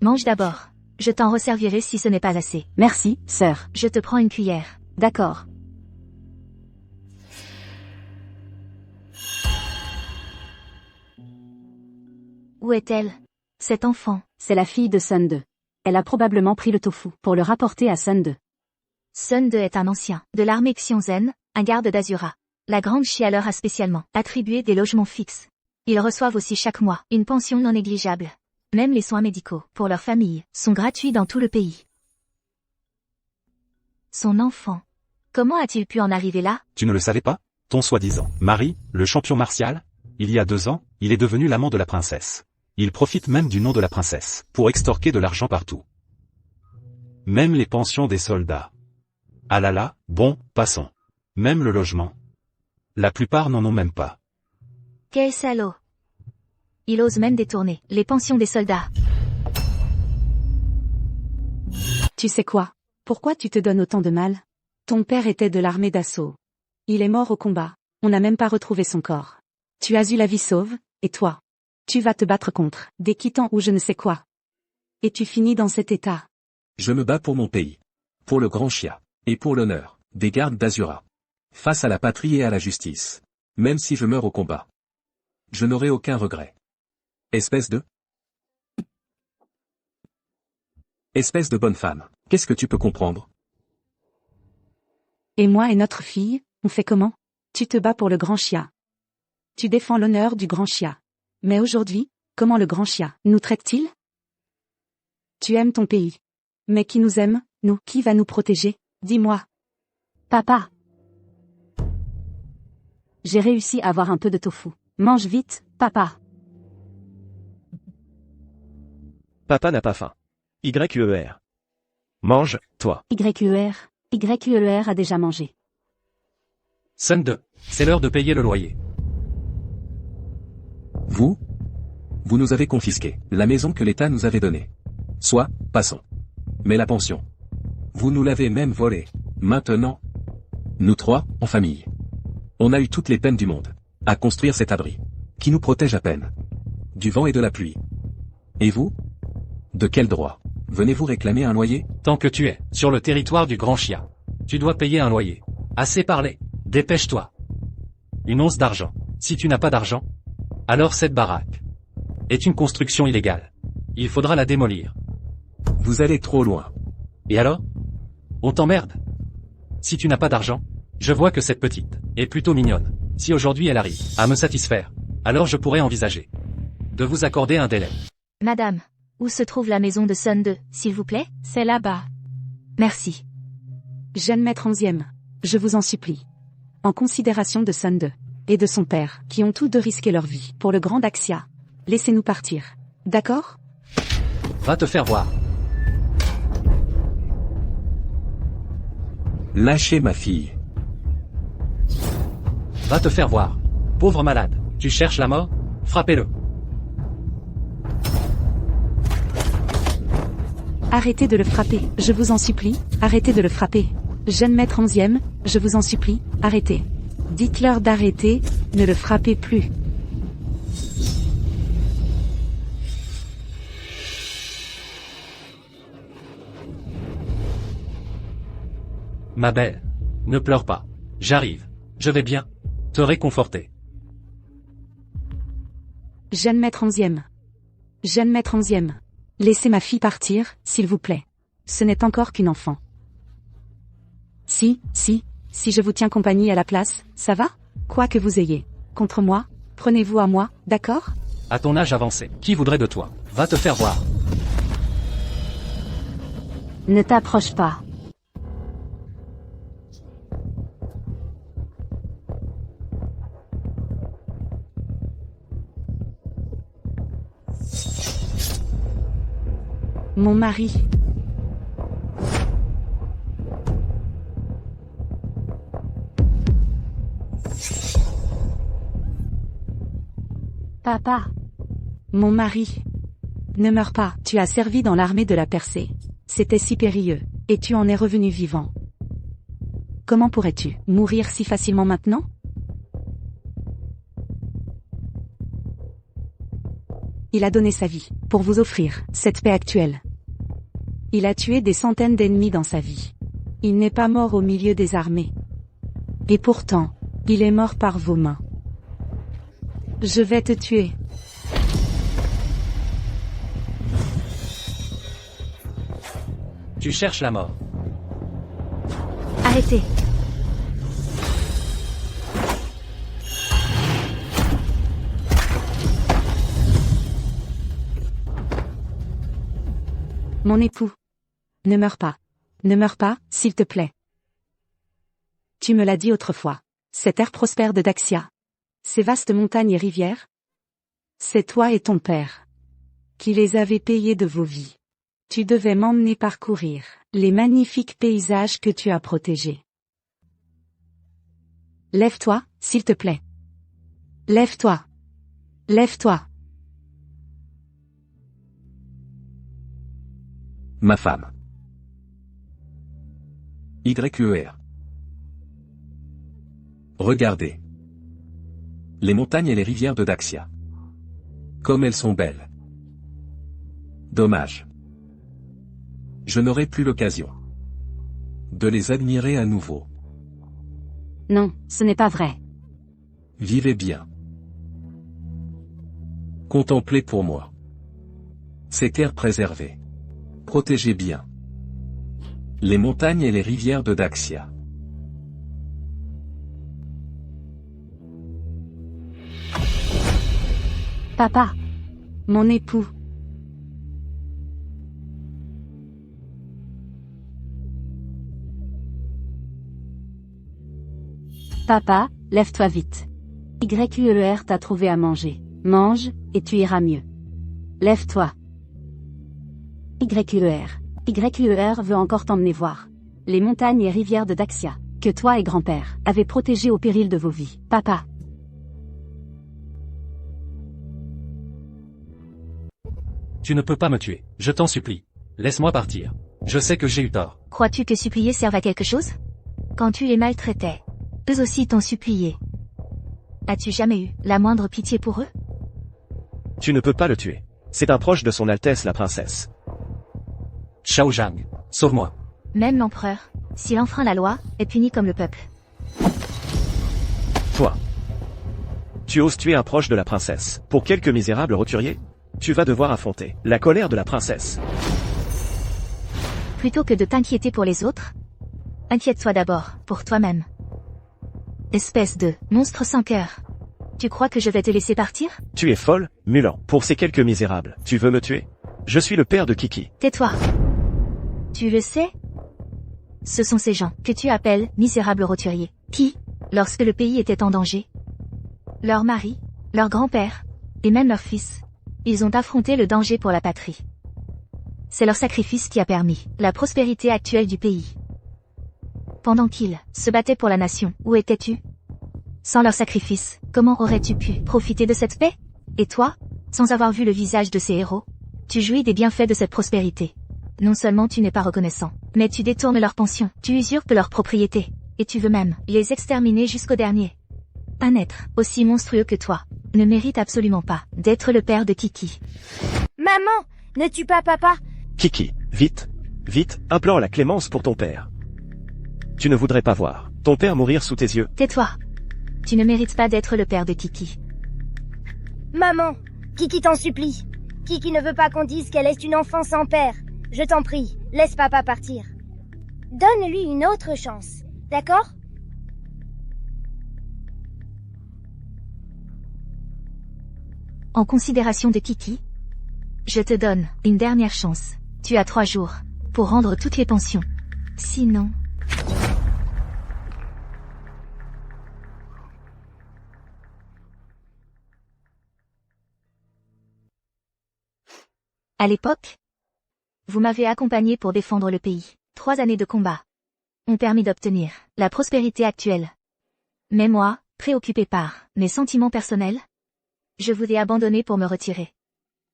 Mange d'abord. Je t'en resservirai si ce n'est pas assez. Merci, sœur. Je te prends une cuillère. D'accord. Où est-elle? Cet enfant. C'est la fille de Sun 2. Elle a probablement pris le tofu pour le rapporter à Sun 2. Sun 2 est un ancien de l'armée Xionzen, un garde d'Azura. La grande Chia leur a spécialement attribué des logements fixes. Ils reçoivent aussi chaque mois une pension non négligeable. Même les soins médicaux, pour leur famille, sont gratuits dans tout le pays. Son enfant. Comment a-t-il pu en arriver là? Tu ne le savais pas? Ton soi-disant mari, le champion martial, il y a 2 ans, il est devenu l'amant de la princesse. Il profite même du nom de la princesse, pour extorquer de l'argent partout. Même les pensions des soldats. Ah là là, bon, passons. Même le logement. La plupart n'en ont même pas. Quel salaud! Il ose même détourner les pensions des soldats. Tu sais quoi? Pourquoi tu te donnes autant de mal? Ton père était de l'armée d'assaut. Il est mort au combat. On n'a même pas retrouvé son corps. Tu as eu la vie sauve, et toi? Tu vas te battre contre des Khitans ou je ne sais quoi. Et tu finis dans cet état. Je me bats pour mon pays. Pour le grand Chia. Et pour l'honneur des gardes d'Azura. Face à la patrie et à la justice. Même si je meurs au combat. Je n'aurai aucun regret. Espèce de bonne femme. Qu'est-ce que tu peux comprendre? Et moi et notre fille, on fait comment? Tu te bats pour le grand Chia. Tu défends l'honneur du grand Chia. Mais aujourd'hui, comment le grand Chia nous traite-t-il? Tu aimes ton pays. Mais qui nous aime, nous, qui va nous protéger? Dis-moi. Papa. J'ai réussi à avoir un peu de tofu. Mange vite, papa. Papa n'a pas faim. YER. Mange, toi. YER a déjà mangé. Sun 2. C'est l'heure de payer le loyer. Vous nous avez confisqué la maison que l'État nous avait donnée. Soit, passons. Mais la pension. Vous nous l'avez même volée. Maintenant. Nous 3, en famille. On a eu toutes les peines du monde. À construire cet abri. Qui nous protège à peine. Du vent et de la pluie. Et vous? De quel droit? Venez-vous réclamer un loyer? Tant que tu es sur le territoire du Grand Chia, tu dois payer un loyer. Assez parlé. Dépêche-toi. Une once d'argent. Si tu n'as pas d'argent, alors cette baraque est une construction illégale. Il faudra la démolir. Vous allez trop loin. Et alors? On t'emmerde. Si tu n'as pas d'argent, je vois que cette petite est plutôt mignonne. Si aujourd'hui elle arrive à me satisfaire, alors je pourrais envisager de vous accorder un délai. Madame, où se trouve la maison de Sun 2, s'il vous plaît? C'est là-bas. Merci. Jeune maître 11e, je vous en supplie. En considération de Sun 2 et de son père, qui ont tous deux risqué leur vie pour le grand Daxia, laissez-nous partir. D'accord? Va te faire voir. Lâchez ma fille. Va te faire voir. Pauvre malade. Tu cherches la mort? Frappez-le. Arrêtez de le frapper, je vous en supplie, arrêtez de le frapper. Jeune maître 11e, je vous en supplie, arrêtez. Dites-leur d'arrêter, ne le frappez plus. Ma belle. Ne pleure pas. J'arrive. Je vais bien te réconforter. Jeune maître 11e. Jeune maître 11e. Laissez ma fille partir, s'il vous plaît. Ce n'est encore qu'une enfant. Si je vous tiens compagnie à la place, ça va? Quoi que vous ayez contre moi, prenez-vous à moi, d'accord? À ton âge avancé, qui voudrait de toi? Va te faire voir. Ne t'approche pas. Mon mari. Papa. Mon mari. Ne meurs pas, tu as servi dans l'armée de la Persée. C'était si périlleux, et tu en es revenu vivant. Comment pourrais-tu mourir si facilement maintenant? Il a donné sa vie, pour vous offrir cette paix actuelle. Il a tué des centaines d'ennemis dans sa vie. Il n'est pas mort au milieu des armées. Et pourtant, il est mort par vos mains. Je vais te tuer. Tu cherches la mort. Arrêtez. Mon époux. Ne meurs pas. Ne meurs pas, s'il te plaît. Tu me l'as dit autrefois. Cette terre prospère de Daxia. Ces vastes montagnes et rivières. C'est toi et ton père qui les avez payées de vos vies. Tu devais m'emmener parcourir les magnifiques paysages que tu as protégés. Lève-toi, s'il te plaît. Lève-toi. Lève-toi. Ma femme. YER. Regardez. Les montagnes et les rivières de Daxia. Comme elles sont belles. Dommage. Je n'aurai plus l'occasion de les admirer à nouveau. Non, ce n'est pas vrai. Vivez bien. Contemplez pour moi ces terres préservées. Protégez bien les montagnes et les rivières de Daxia. Papa. Mon époux. Papa, lève-toi vite. YER t'a trouvé à manger. Mange, et tu iras mieux. Lève-toi. YER. YER veut encore t'emmener voir les montagnes et rivières de Daxia, que toi et grand-père avez protégées au péril de vos vies. Papa. Tu ne peux pas me tuer. Je t'en supplie. Laisse-moi partir. Je sais que j'ai eu tort. Crois-tu que supplier serve à quelque chose? Quand tu les maltraitais, eux aussi t'ont supplié. As-tu jamais eu la moindre pitié pour eux? Tu ne peux pas le tuer. C'est un proche de son Altesse la princesse. Shao Zhang, sauve-moi. Même l'empereur, s'il enfreint la loi, est puni comme le peuple. Toi. Tu oses tuer un proche de la princesse. Pour quelques misérables roturiers? Tu vas devoir affronter la colère de la princesse. Plutôt que de t'inquiéter pour les autres, inquiète-toi d'abord pour toi-même. Espèce de monstre sans cœur. Tu crois que je vais te laisser partir? Tu es folle, Mulan. Pour ces quelques misérables, tu veux me tuer? Je suis le père de Kiki. Tais-toi. Tu le sais? Ce sont ces gens que tu appelles misérables roturiers, qui, lorsque le pays était en danger, leur mari, leur grand-père, et même leur fils, ils ont affronté le danger pour la patrie. C'est leur sacrifice qui a permis la prospérité actuelle du pays. Pendant qu'ils se battaient pour la nation, où étais-tu? Sans leur sacrifice, comment aurais-tu pu profiter de cette paix? Et toi, sans avoir vu le visage de ces héros, tu jouis des bienfaits de cette prospérité. Non seulement tu n'es pas reconnaissant, mais tu détournes leur pension, tu usurpes leurs propriétés, et tu veux même les exterminer jusqu'au dernier. Un être aussi monstrueux que toi ne mérite absolument pas d'être le père de Kiki. Maman, ne tue pas papa. Kiki, vite, vite, implore la clémence pour ton père. Tu ne voudrais pas voir ton père mourir sous tes yeux. Tais-toi. Tu ne mérites pas d'être le père de Kiki. Maman, Kiki t'en supplie. Kiki ne veut pas qu'on dise qu'elle est une enfant sans père. Je t'en prie, laisse papa partir. Donne-lui une autre chance, d'accord? En considération de Kiki, je te donne une dernière chance. Tu as 3 jours pour rendre toutes les pensions. Sinon... À l'époque, vous m'avez accompagné pour défendre le pays. 3 années de combat ont permis d'obtenir la prospérité actuelle. Mais moi, préoccupé par mes sentiments personnels, je vous ai abandonné pour me retirer.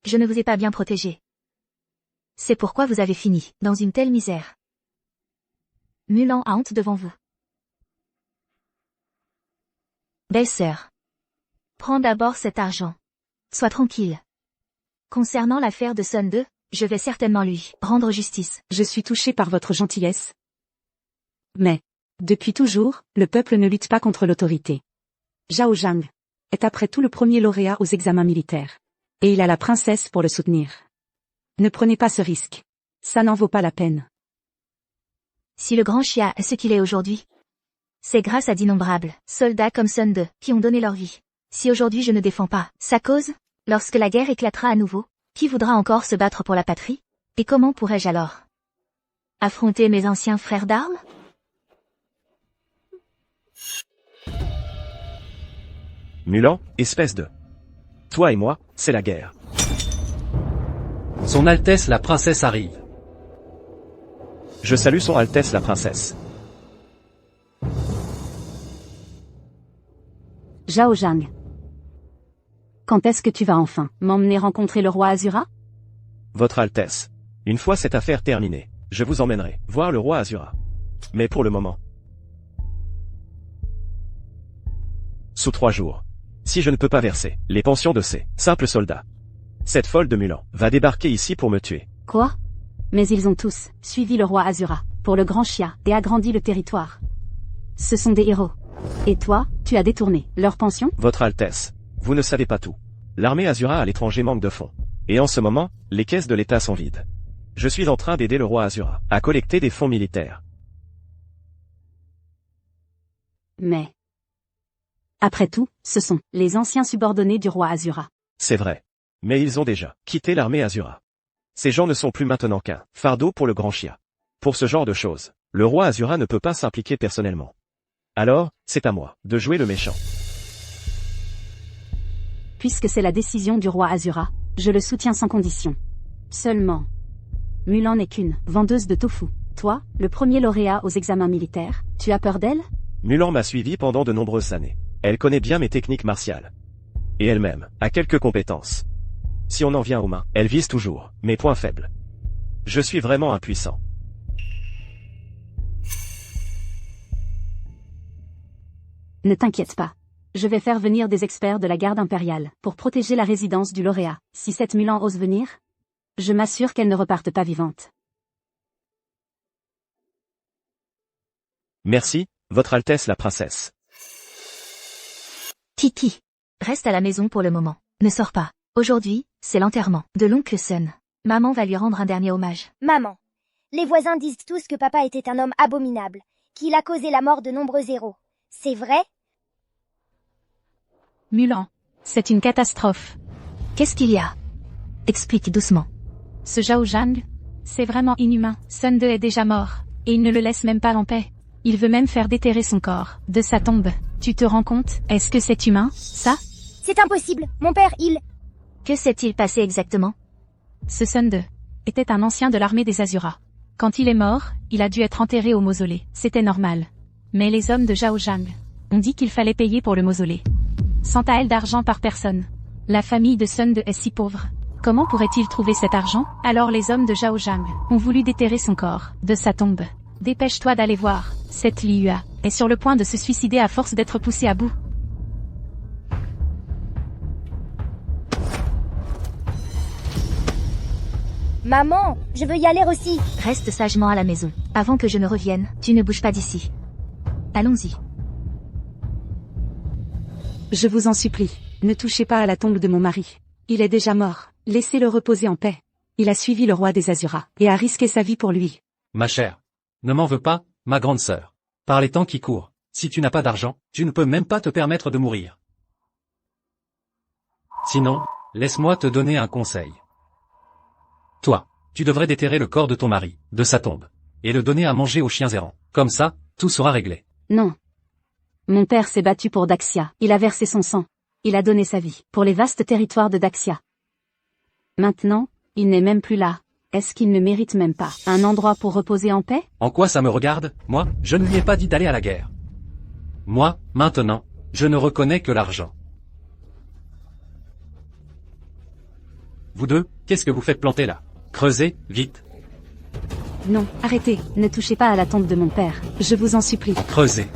Je ne vous ai pas bien protégé. C'est pourquoi vous avez fini dans une telle misère. Mulan a honte devant vous. Belle-sœur. Prends d'abord cet argent. Sois tranquille. Concernant l'affaire de Sun 2, je vais certainement lui rendre justice. Je suis touché par votre gentillesse. Mais, depuis toujours, le peuple ne lutte pas contre l'autorité. Zhao Zhang est après tout le premier lauréat aux examens militaires. Et il a la princesse pour le soutenir. Ne prenez pas ce risque. Ça n'en vaut pas la peine. Si le grand Xia est ce qu'il est aujourd'hui, c'est grâce à d'innombrables soldats comme Sun 2 qui ont donné leur vie. Si aujourd'hui je ne défends pas sa cause, lorsque la guerre éclatera à nouveau, qui voudra encore se battre pour la patrie? Et comment pourrais-je alors affronter mes anciens frères d'armes? Mulan, espèce de... Toi et moi, c'est la guerre. Son Altesse la princesse arrive. Je salue son Altesse la princesse. Zhao Zhang. Quand est-ce que tu vas enfin m'emmener rencontrer le roi Azura? Votre Altesse. Une fois cette affaire terminée, je vous emmènerai voir le roi Azura. Mais pour le moment... Sous 3 jours. Si je ne peux pas verser les pensions de ces simples soldats, cette folle de Mulan va débarquer ici pour me tuer. Quoi? Mais ils ont tous suivi le roi Azura pour le grand Xia et agrandi le territoire. Ce sont des héros. Et toi, tu as détourné leur pension? Votre Altesse, vous ne savez pas tout. L'armée Azura à l'étranger manque de fonds. Et en ce moment, les caisses de l'État sont vides. Je suis en train d'aider le roi Azura à collecter des fonds militaires. Mais... après tout, ce sont les anciens subordonnés du roi Azura. C'est vrai. Mais ils ont déjà quitté l'armée Azura. Ces gens ne sont plus maintenant qu'un fardeau pour le grand Xia. Pour ce genre de choses, le roi Azura ne peut pas s'impliquer personnellement. Alors, c'est à moi de jouer le méchant. Puisque c'est la décision du roi Azura, je le soutiens sans condition. Seulement, Mulan n'est qu'une vendeuse de tofu. Toi, le premier lauréat aux examens militaires, tu as peur d'elle? Mulan m'a suivi pendant de nombreuses années. Elle connaît bien mes techniques martiales. Et elle-même a quelques compétences. Si on en vient aux mains, elle vise toujours mes points faibles. Je suis vraiment impuissant. Ne t'inquiète pas. Je vais faire venir des experts de la garde impériale pour protéger la résidence du lauréat. Si cette Mulan ose venir, je m'assure qu'elle ne reparte pas vivante. Merci, Votre Altesse la princesse. Kiki, reste à la maison pour le moment. Ne sors pas. Aujourd'hui, c'est l'enterrement de l'oncle Sun. Maman va lui rendre un dernier hommage. Maman, les voisins disent tous que papa était un homme abominable, qu'il a causé la mort de nombreux héros. C'est vrai? Mulan, c'est une catastrophe. Qu'est-ce qu'il y a? Explique doucement. Ce Zhao Zhang, c'est vraiment inhumain. Sun 2 est déjà mort, et il ne le laisse même pas en paix. Il veut même faire déterrer son corps de sa tombe. Tu te rends compte? Est-ce que c'est humain, ça? C'est impossible. Mon père, il... Que s'est-il passé exactement? Ce Sun 2 était un ancien de l'armée des Azura. Quand il est mort, il a dû être enterré au mausolée. C'était normal. Mais les hommes de Zhao Zhang ont dit qu'il fallait payer pour le mausolée. 100 taels d'argent par personne. La famille de Sun 2 est si pauvre. Comment pourrait-il trouver cet argent? Alors les hommes de Zhao Zhang ont voulu déterrer son corps de sa tombe. Dépêche-toi d'aller voir. Cette Liyue est sur le point de se suicider à force d'être poussée à bout. Maman, je veux y aller aussi. Reste sagement à la maison. Avant que je ne revienne, tu ne bouges pas d'ici. Allons-y. Je vous en supplie, ne touchez pas à la tombe de mon mari. Il est déjà mort, laissez-le reposer en paix. Il a suivi le roi des Azura, et a risqué sa vie pour lui. Ma chère, ne m'en veux pas, ma grande sœur. Par les temps qui courent, si tu n'as pas d'argent, tu ne peux même pas te permettre de mourir. Sinon, laisse-moi te donner un conseil. Toi, tu devrais déterrer le corps de ton mari, de sa tombe, et le donner à manger aux chiens errants. Comme ça, tout sera réglé. Non. Mon père s'est battu pour Daxia, il a versé son sang. Il a donné sa vie pour les vastes territoires de Daxia. Maintenant, il n'est même plus là. Est-ce qu'il ne mérite même pas un endroit pour reposer en paix? En quoi ça me regarde? Moi, je ne lui ai pas dit d'aller à la guerre. Moi, maintenant, je ne reconnais que l'argent. Vous deux, qu'est-ce que vous faites planter là? Creusez, vite. Non, arrêtez, ne touchez pas à la tombe de mon père, je vous en supplie. Creusez.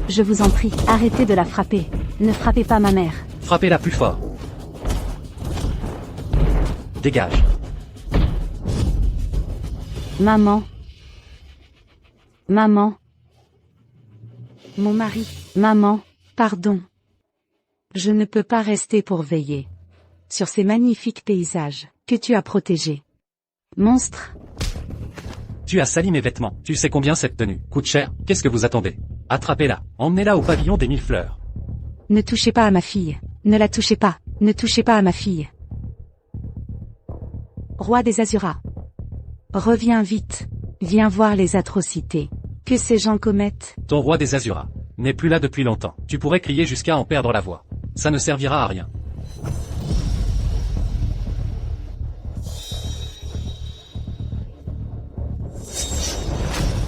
Je vous en prie, arrêtez de la frapper. Ne frappez pas ma mère. Frappez-la plus fort. Dégage. Maman. Maman. Mon mari. Maman, pardon. Je ne peux pas rester pour veiller sur ces magnifiques paysages que tu as protégés. Monstre. Tu as sali mes vêtements. Tu sais combien cette tenue coûte cher? Qu'est-ce que vous attendez? Attrapez-la. Emmenez-la au pavillon des 1000 fleurs. Ne touchez pas à ma fille. Ne la touchez pas. Ne touchez pas à ma fille. Roi des Azuras. Reviens vite. Viens voir les atrocités que ces gens commettent. Ton roi des Azuras n'est plus là depuis longtemps. Tu pourrais crier jusqu'à en perdre la voix. Ça ne servira à rien.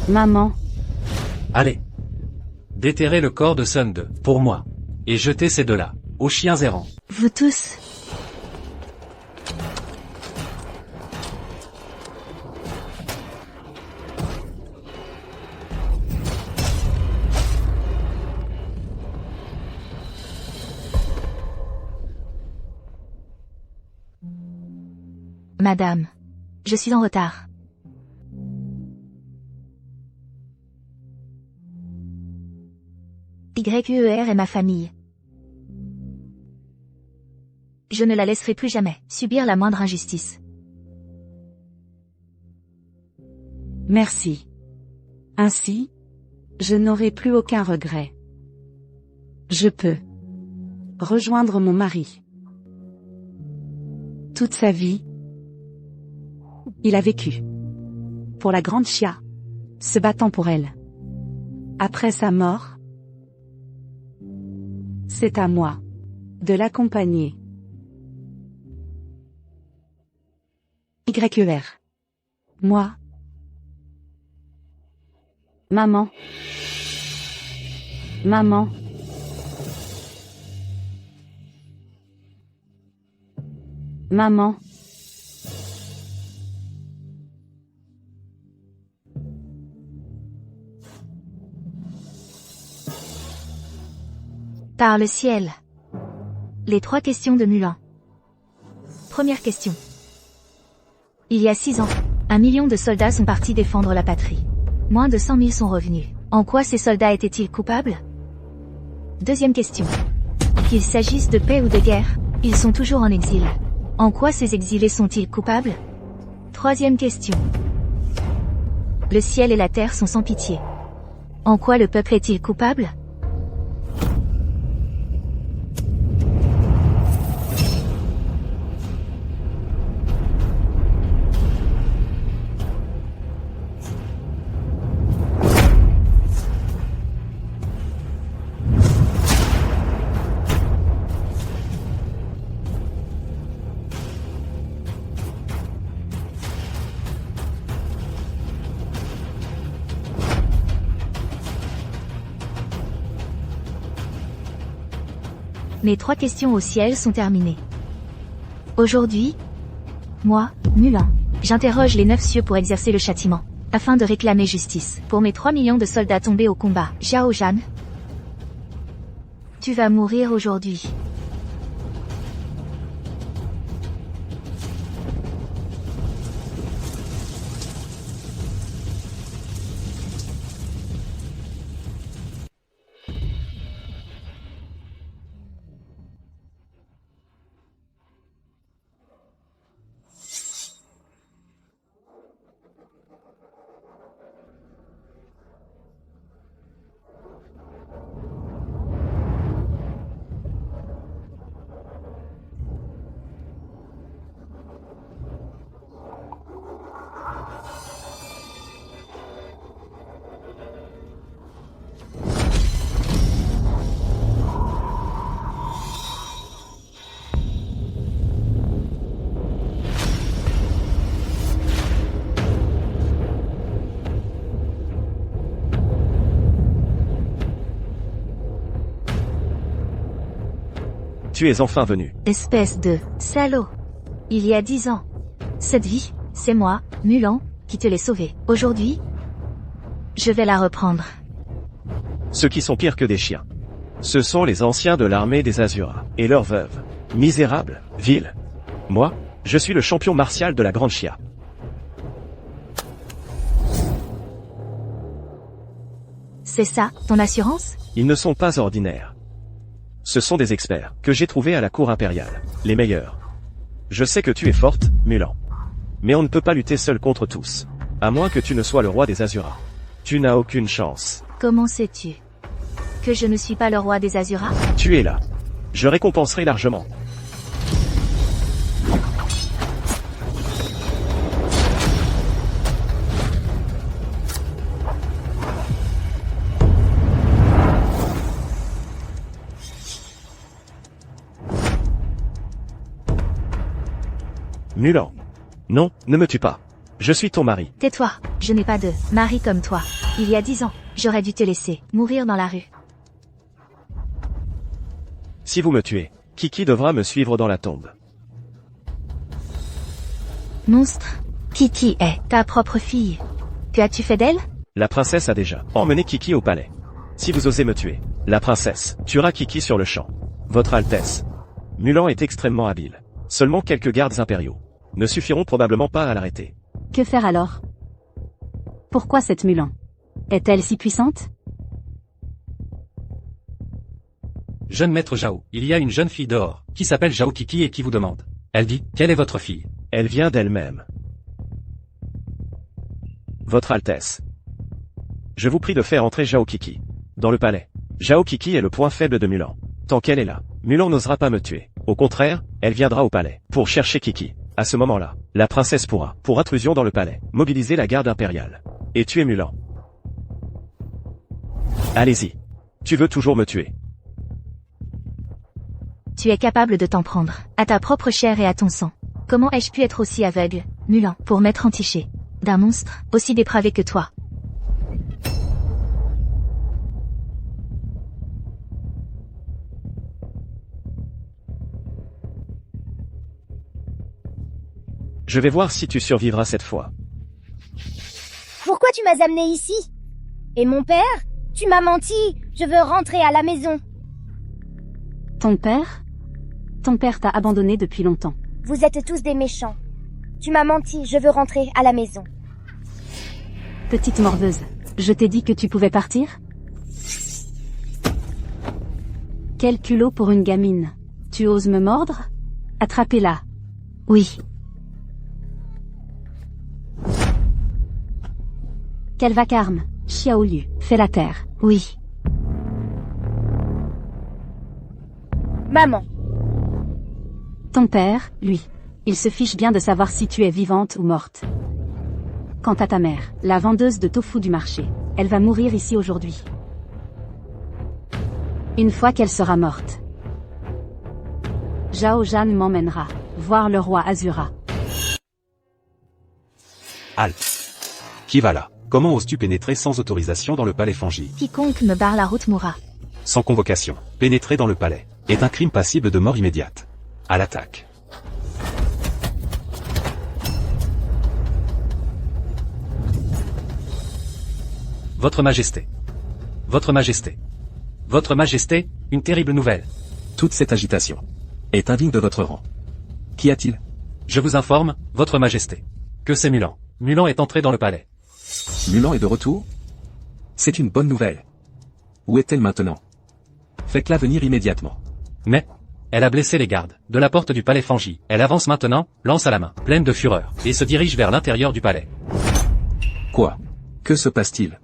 Maman. Allez. Déterrez le corps de Sun 2, pour moi. Et jetez ces deux-là, aux chiens errants. Vous tous. Madame. Je suis en retard. YER est ma famille. Je ne la laisserai plus jamais subir la moindre injustice. Merci. Ainsi, je n'aurai plus aucun regret. Je peux rejoindre mon mari. Toute sa vie, il a vécu pour la grande Chia, se battant pour elle. Après sa mort, c'est à moi de l'accompagner. YER. Moi. Maman. Maman. Maman. Par le ciel. Les 3 questions de Mulan. Première question. Il y a 6 ans, 1 million de soldats sont partis défendre la patrie. Moins de 100 000 sont revenus. En quoi ces soldats étaient-ils coupables? Deuxième question. Qu'il s'agisse de paix ou de guerre, ils sont toujours en exil. En quoi ces exilés sont-ils coupables? Troisième question. Le ciel et la terre sont sans pitié. En quoi le peuple est-il coupable? Mes 3 questions au ciel sont terminées. Aujourd'hui, moi, Mulan, j'interroge les 9 cieux pour exercer le châtiment, afin de réclamer justice pour mes 3 millions de soldats tombés au combat. Zhao Zhan, tu vas mourir aujourd'hui. tu es enfin venu. Espèce de salaud. Il y a 10 ans. Cette vie, c'est moi, Mulan, qui te l'ai sauvée. Aujourd'hui, je vais la reprendre. Ceux qui sont pires que des chiens. Ce sont les anciens de l'armée des Azuras, et leurs veuves. Misérables, viles. Moi, je suis le champion martial de la Grande Chia. C'est ça, ton assurance? Ils ne sont pas ordinaires. Ce sont des experts, que j'ai trouvés à la cour impériale. Les meilleurs. Je sais que tu es forte, Mulan. Mais on ne peut pas lutter seul contre tous. À moins que tu ne sois le roi des Azuras. Tu n'as aucune chance. Comment sais-tu que je ne suis pas le roi des Azuras? Tu es là. Je récompenserai largement. Mulan. Non, ne me tue pas. Je suis ton mari. Tais-toi, je n'ai pas de mari comme toi. Il y a 10 ans, j'aurais dû te laisser mourir dans la rue. Si vous me tuez, Kiki devra me suivre dans la tombe. Monstre, Kiki est ta propre fille. Que as-tu fait d'elle? La princesse a déjà emmené Kiki au palais. Si vous osez me tuer, la princesse tuera Kiki sur le champ. Votre Altesse. Mulan est extrêmement habile. Seulement quelques gardes impériaux ne suffiront probablement pas à l'arrêter. Que faire alors? Pourquoi cette Mulan? Est-elle si puissante? Jeune maître Zhao, il y a une jeune fille dehors, qui s'appelle Zhao Kiki et qui vous demande. Elle dit, quelle est votre fille? Elle vient d'elle-même. Votre Altesse. Je vous prie de faire entrer Zhao Kiki dans le palais. Zhao Kiki est le point faible de Mulan. Tant qu'elle est là, Mulan n'osera pas me tuer. Au contraire, elle viendra au palais pour chercher Kiki. À ce moment-là, la princesse pourra, pour intrusion dans le palais, mobiliser la garde impériale et tuer Mulan. Allez-y. Tu veux toujours me tuer. Tu es capable de t'en prendre, à ta propre chair et à ton sang. Comment ai-je pu être aussi aveugle, Mulan, pour m'être entiché d'un monstre, aussi dépravé que toi? Je vais voir si tu survivras cette fois. Pourquoi tu m'as amené ici? Et mon père? Tu m'as menti. Je veux rentrer à la maison. Ton père? Ton père t'a abandonné depuis longtemps. Vous êtes tous des méchants. Tu m'as menti. Je veux rentrer à la maison. Petite morveuse, je t'ai dit que tu pouvais partir? Quel culot pour une gamine. Tu oses me mordre? Attrapez-la. Oui. Quel vacarme, Xiaoliu, fais la terre. Oui. Maman. Ton père, lui, il se fiche bien de savoir si tu es vivante ou morte. Quant à ta mère, la vendeuse de tofu du marché, elle va mourir ici aujourd'hui. Une fois qu'elle sera morte, Zhao Zhan m'emmènera voir le roi Azura. Halte. Qui va là? Comment oses-tu pénétrer sans autorisation dans le palais Fangi? Quiconque me barre la route mourra. Sans convocation, pénétrer dans le palais est un crime passible de mort immédiate. À l'attaque. Votre Majesté. Votre Majesté. Votre Majesté, une terrible nouvelle. Toute cette agitation est indigne de votre rang. Qu'y a-t-il? Je vous informe, Votre Majesté, que c'est Mulan. Mulan est entrée dans le palais. Mulan est de retour? C'est une bonne nouvelle. Où est-elle maintenant? Faites-la venir immédiatement. Mais, elle a blessé les gardes de la porte du palais Fangi. Elle avance maintenant, lance à la main, pleine de fureur, et se dirige vers l'intérieur du palais. Quoi? Que se passe-t-il?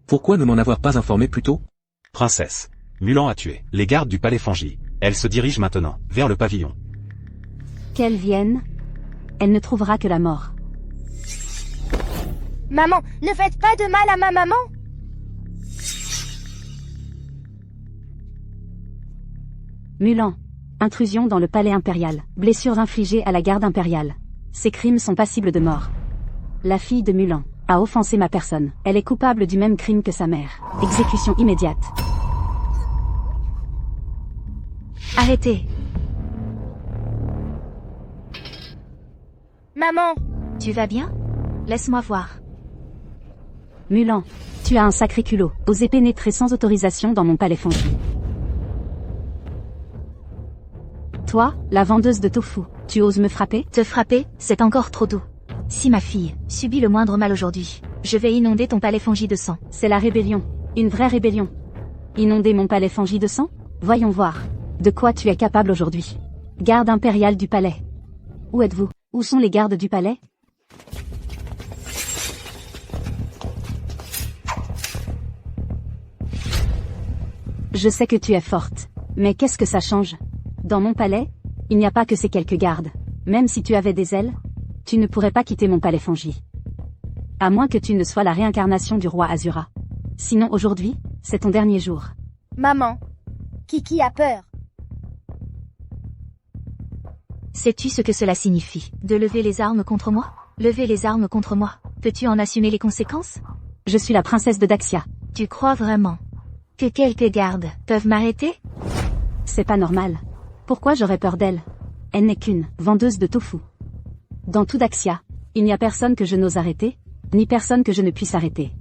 Pourquoi ne m'en avoir pas informé plus tôt? Princesse. Mulan a tué les gardes du palais Fangi. Elle se dirige maintenant vers le pavillon. Qu'elle vienne, elle ne trouvera que la mort. Maman, ne faites pas de mal à ma maman. Mulan. Intrusion dans le palais impérial. Blessures infligées à la garde impériale. Ces crimes sont passibles de mort. La fille de Mulan a offensé ma personne. Elle est coupable du même crime que sa mère. Exécution immédiate. Arrêtez, Maman! Tu vas bien? Laisse-moi voir. Mulan, tu as un sacré culot. Oser pénétrer sans autorisation dans mon palais fongi. Toi, la vendeuse de tofu, tu oses me frapper? Te frapper, c'est encore trop doux. Si ma fille subit le moindre mal aujourd'hui, je vais inonder ton palais fongi de sang. C'est la rébellion. Une vraie rébellion. Inonder mon palais fongi de sang? Voyons voir. De quoi tu es capable aujourd'hui? Garde impériale du palais. Où êtes-vous? Où sont les gardes du palais? Je sais que tu es forte. Mais qu'est-ce que ça change? Dans mon palais, il n'y a pas que ces quelques gardes. Même si tu avais des ailes, tu ne pourrais pas quitter mon palais fongi. À moins que tu ne sois la réincarnation du roi Azura. Sinon aujourd'hui, c'est ton dernier jour. Maman! Kiki a peur. Sais-tu ce que cela signifie, de lever les armes contre moi? Lever les armes contre moi, peux-tu en assumer les conséquences? Je suis la princesse de Daxia. Tu crois vraiment que quelques gardes peuvent m'arrêter? C'est pas normal. Pourquoi j'aurais peur d'elle? Elle n'est qu'une vendeuse de tofu. Dans tout Daxia, il n'y a personne que je n'ose arrêter, ni personne que je ne puisse arrêter.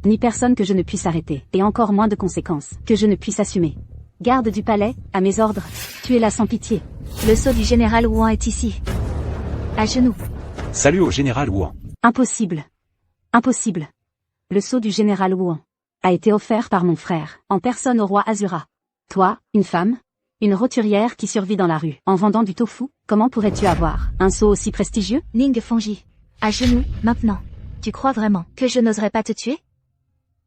Ni personne que je ne puisse arrêter, et encore moins de conséquences, que je ne puisse assumer. Garde du palais, à mes ordres, tuez-la sans pitié. Le sceau du général Wuan est ici. À genoux. Salut au général Wuan. Impossible. Impossible. Le sceau du général Wuan a été offert par mon frère, en personne au roi Azura. Toi, une femme, une roturière qui survit dans la rue, en vendant du tofu, comment pourrais-tu avoir un sceau aussi prestigieux? Ning Fongi. À genoux, maintenant. Tu crois vraiment que je n'oserais pas te tuer?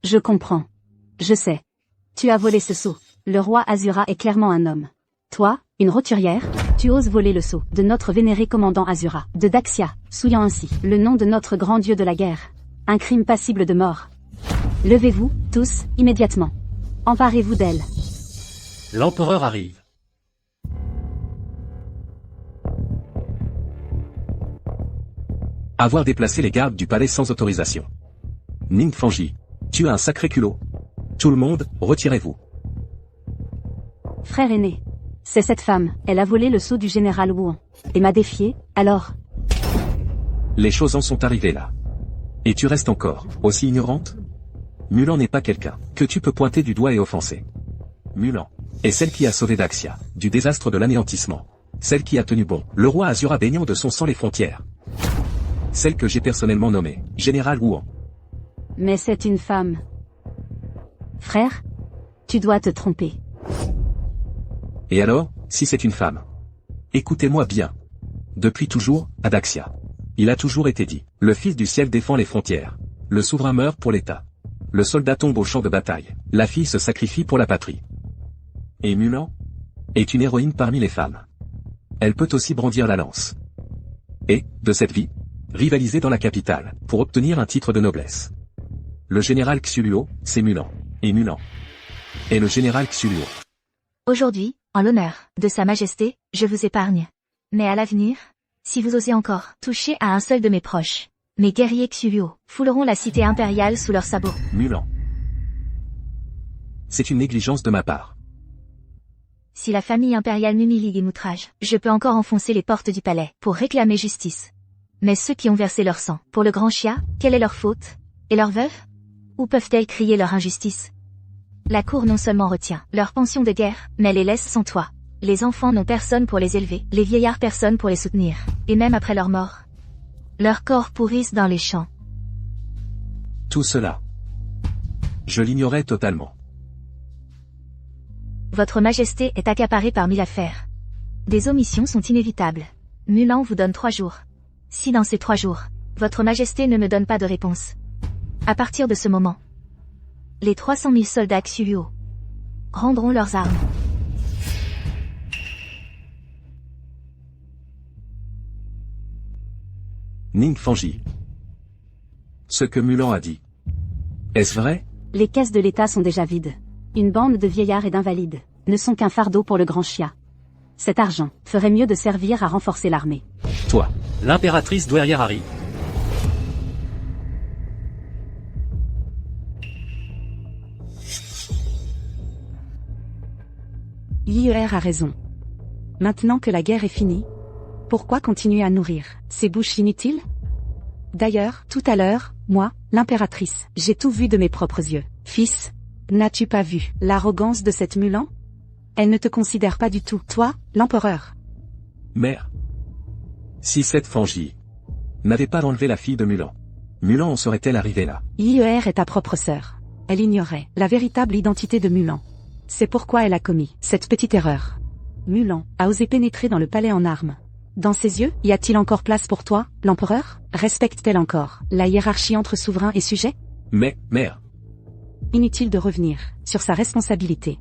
Je comprends. Je sais. Tu as volé ce sceau. Le roi Azura est clairement un homme. Toi, une roturière, tu oses voler le sceau de notre vénéré commandant Azura, de Daxia, souillant ainsi le nom de notre grand dieu de la guerre. Un crime passible de mort. Levez-vous, tous, immédiatement. Emparez-vous d'elle. L'empereur arrive. Avoir déplacé les gardes du palais sans autorisation. Ning Fanji, tu as un sacré culot. Tout le monde, retirez-vous. Frère aîné. C'est cette femme, elle a volé le sceau du général Wuan. Et m'a défié, alors? Les choses en sont arrivées là. Et tu restes encore, aussi ignorante? Mulan n'est pas quelqu'un que tu peux pointer du doigt et offenser. Mulan est celle qui a sauvé Daxia du désastre de l'anéantissement. Celle qui a tenu bon, le roi Azura baignant de son sang les frontières. Celle que j'ai personnellement nommée, Général Wuan. Mais c'est une femme. Frère? Tu dois te tromper. Et alors, si c'est une femme? Écoutez-moi bien. Depuis toujours, à Daxia, il a toujours été dit, le fils du ciel défend les frontières. Le souverain meurt pour l'État. Le soldat tombe au champ de bataille. La fille se sacrifie pour la patrie. Et Mulan est une héroïne parmi les femmes. Elle peut aussi brandir la lance. Et, de cette vie, rivaliser dans la capitale, pour obtenir un titre de noblesse. Le général Xuluo, c'est Mulan. Et Mulan est le général Xuluo. Aujourd'hui, en l'honneur de Sa Majesté, je vous épargne. Mais à l'avenir, si vous osez encore toucher à un seul de mes proches, mes guerriers Xuluo fouleront la cité impériale sous leurs sabots. Mulan. C'est une négligence de ma part. Si la famille impériale m'humilie et m'outrage, je peux encore enfoncer les portes du palais pour réclamer justice. Mais ceux qui ont versé leur sang pour le grand Xia, quelle est leur faute? Et leurs veuves? Où peuvent-elles crier leur injustice? La cour non seulement retient leur pension de guerre, mais les laisse sans toit. Les enfants n'ont personne pour les élever, les vieillards personne pour les soutenir. Et même après leur mort, leurs corps pourrissent dans les champs. Tout cela, je l'ignorais totalement. Votre Majesté est accaparée par 1000 affaires. Des omissions sont inévitables. Mulan vous donne 3 jours. Si dans ces 3 jours, votre Majesté ne me donne pas de réponse, à partir de ce moment, les 300 000 soldats Xuluo rendront leurs armes. Ning Fanji. Ce que Mulan a dit. Est-ce vrai? Les caisses de l'État sont déjà vides. Une bande de vieillards et d'invalides ne sont qu'un fardeau pour le grand Xia. Cet argent ferait mieux de servir à renforcer l'armée. Toi. L'impératrice douairière arrive. L'IER a raison. Maintenant que la guerre est finie, Pourquoi continuer à nourrir ces bouches inutiles? D'ailleurs, tout à l'heure, moi, l'impératrice, j'ai tout vu de mes propres yeux. Fils, n'as-tu pas vu l'arrogance de cette Mulan? Elle ne te considère pas du tout, toi, l'empereur. Mère. Si cette Fangie n'avait pas enlevé la fille de Mulan, Mulan en serait-elle arrivée là? Hier est ta propre sœur. Elle ignorait la véritable identité de Mulan. C'est pourquoi elle a commis cette petite erreur. Mulan a osé pénétrer dans le palais en armes. Dans ses yeux, y a-t-il encore place pour toi, l'empereur? Respecte-t-elle encore la hiérarchie entre souverain et sujet? Mais, mère. Inutile de revenir sur sa responsabilité.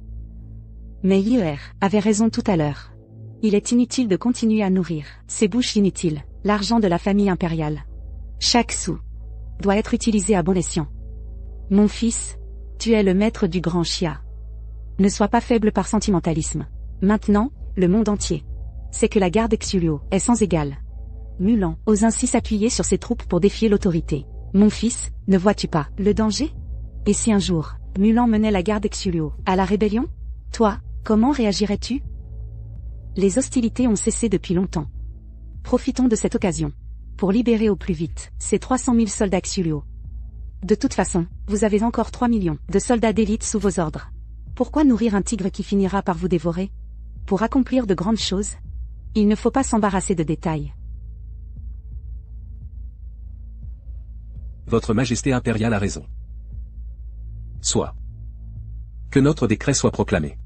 Mais Hier avait raison tout à l'heure. Il est inutile de continuer à nourrir ces bouches inutiles, l'argent de la famille impériale. Chaque sou doit être utilisé à bon escient. Mon fils, tu es le maître du grand Xia. Ne sois pas faible par sentimentalisme. Maintenant, le monde entier sait que la garde Xulio est sans égale. Mulan ose ainsi s'appuyer sur ses troupes pour défier l'autorité. Mon fils, ne vois-tu pas le danger? Et si un jour, Mulan menait la garde Xulio à la rébellion? Toi, comment réagirais-tu? Les hostilités ont cessé depuis longtemps. Profitons de cette occasion pour libérer au plus vite ces 300 000 soldats Xulio. De toute façon, vous avez encore 3 millions de soldats d'élite sous vos ordres. Pourquoi nourrir un tigre qui finira par vous dévorer? Pour accomplir de grandes choses, il ne faut pas s'embarrasser de détails. Votre Majesté impériale a raison. Soit. Que notre décret soit proclamé.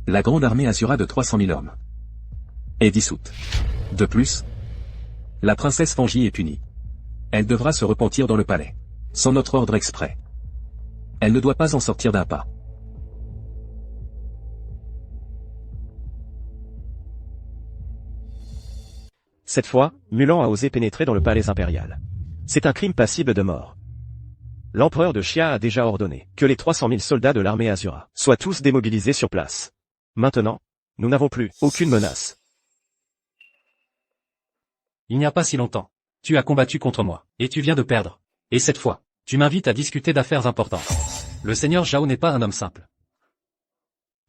La grande armée Azura de 300 000 hommes est dissoute. De plus, la princesse Fangie est punie. Elle devra se repentir dans le palais, sans notre ordre exprès. Elle ne doit pas en sortir d'un pas. Cette fois, Mulan a osé pénétrer dans le palais impérial. C'est un crime passible de mort. L'empereur de Xia a déjà ordonné que les 300 000 soldats de l'armée Azura soient tous démobilisés sur place. Maintenant, nous n'avons plus aucune menace. Il n'y a pas si longtemps, tu as combattu contre moi, et tu viens de perdre. Et cette fois, tu m'invites à discuter d'affaires importantes. Le seigneur Zhao n'est pas un homme simple.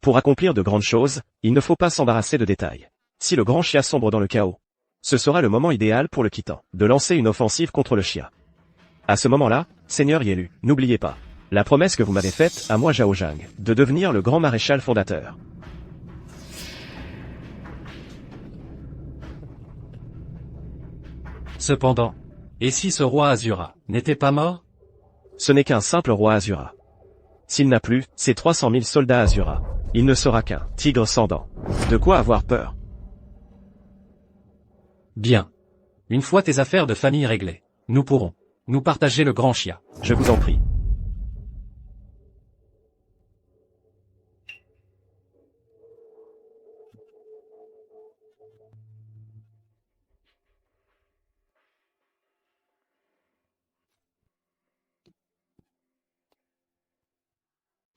Pour accomplir de grandes choses, il ne faut pas s'embarrasser de détails. Si le grand Xia sombre dans le chaos, ce sera le moment idéal pour le quittant de lancer une offensive contre le Xia. À ce moment-là, Seigneur Yelu, n'oubliez pas la promesse que vous m'avez faite à moi Zhao Zhang, de devenir le grand maréchal fondateur. Cependant, et si ce roi Azura n'était pas mort? Ce n'est qu'un simple roi Azura. S'il n'a plus ses 300 000 soldats Azura, il ne sera qu'un tigre sans dents. De quoi avoir peur? Bien. Une fois tes affaires de famille réglées, nous pourrons nous partager le grand Xia. Je vous en prie.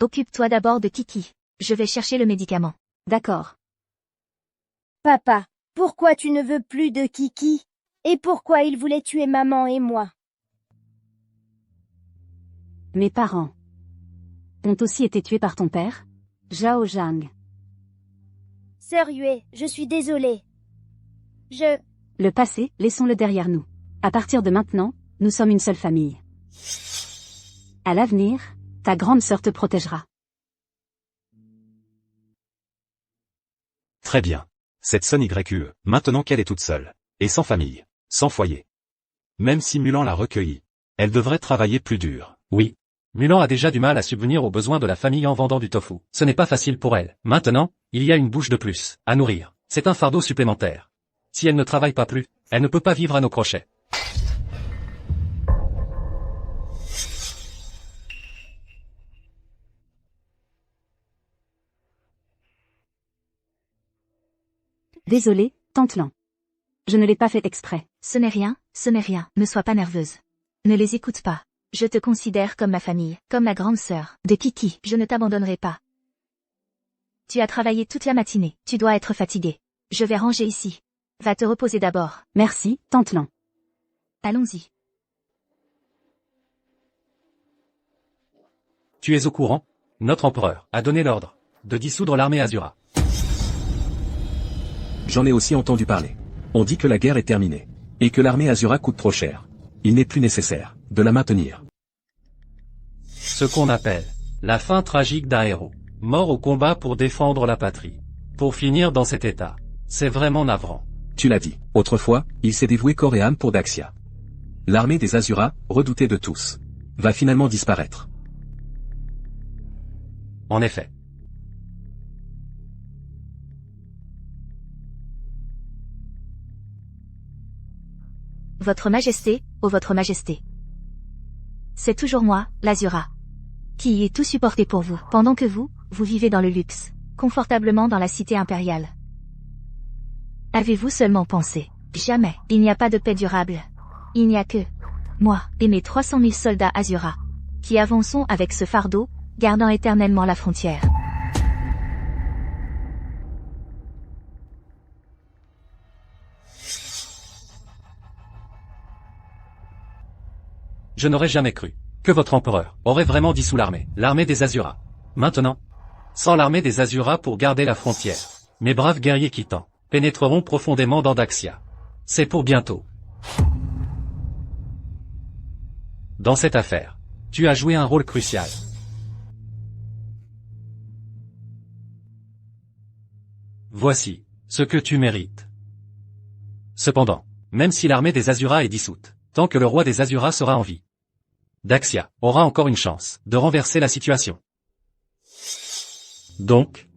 Occupe-toi d'abord de Kiki. Je vais chercher le médicament. D'accord. Papa, pourquoi tu ne veux plus de Kiki? Et pourquoi il voulait tuer maman et moi? Mes parents ont aussi été tués par ton père, Zhao Zhang. Sœur Yue, je suis désolée. Le passé, laissons-le derrière nous. À partir de maintenant, nous sommes une seule famille. À l'avenir, ta grande sœur te protégera. Très bien. Cette Son YUE, maintenant qu'elle est toute seule, et sans famille, sans foyer. Même si Mulan l'a recueillie, elle devrait travailler plus dur. Oui. Mulan a déjà du mal à subvenir aux besoins de la famille en vendant du tofu. Ce n'est pas facile pour elle. Maintenant, il y a une bouche de plus à nourrir. C'est un fardeau supplémentaire. Si elle ne travaille pas plus, elle ne peut pas vivre à nos crochets. Désolé, Tante Lan. Je ne l'ai pas fait exprès. Ce n'est rien, ne sois pas nerveuse. Ne les écoute pas. Je te considère comme ma famille, comme la grande sœur de Kiki. Je ne t'abandonnerai pas. Tu as travaillé toute la matinée, tu dois être fatigué. Je vais ranger ici. Va te reposer d'abord. Merci, Tante Lan. Allons-y. Tu es au courant? Notre empereur a donné l'ordre de dissoudre l'armée Azura. J'en ai aussi entendu parler. On dit que la guerre est terminée. Et que l'armée Azura coûte trop cher. Il n'est plus nécessaire de la maintenir. Ce qu'on appelle la fin tragique d'un héros, mort au combat pour défendre la patrie. Pour finir dans cet état, c'est vraiment navrant. Tu l'as dit, autrefois, il s'est dévoué corps et âme pour Daxia. L'armée des Azura, redoutée de tous, va finalement disparaître. En effet. Votre Majesté, ô Votre Majesté. C'est toujours moi, l'Azura, qui ai tout supporté pour vous, pendant que vous vivez dans le luxe, confortablement dans la cité impériale. Avez-vous seulement pensé? Jamais. Il n'y a pas de paix durable. Il n'y a que moi et mes 300 000 soldats Azura, qui avançons avec ce fardeau, gardant éternellement la frontière. Je n'aurais jamais cru que votre empereur aurait vraiment dissous l'armée des Azura. Maintenant, sans l'armée des Azura pour garder la frontière, mes braves guerriers Khitans pénétreront profondément dans Daxia. C'est pour bientôt. Dans cette affaire, tu as joué un rôle crucial. Voici ce que tu mérites. Cependant, même si l'armée des Azura est dissoute, tant que le roi des Azura sera en vie, Daxia aura encore une chance de renverser la situation. Donc,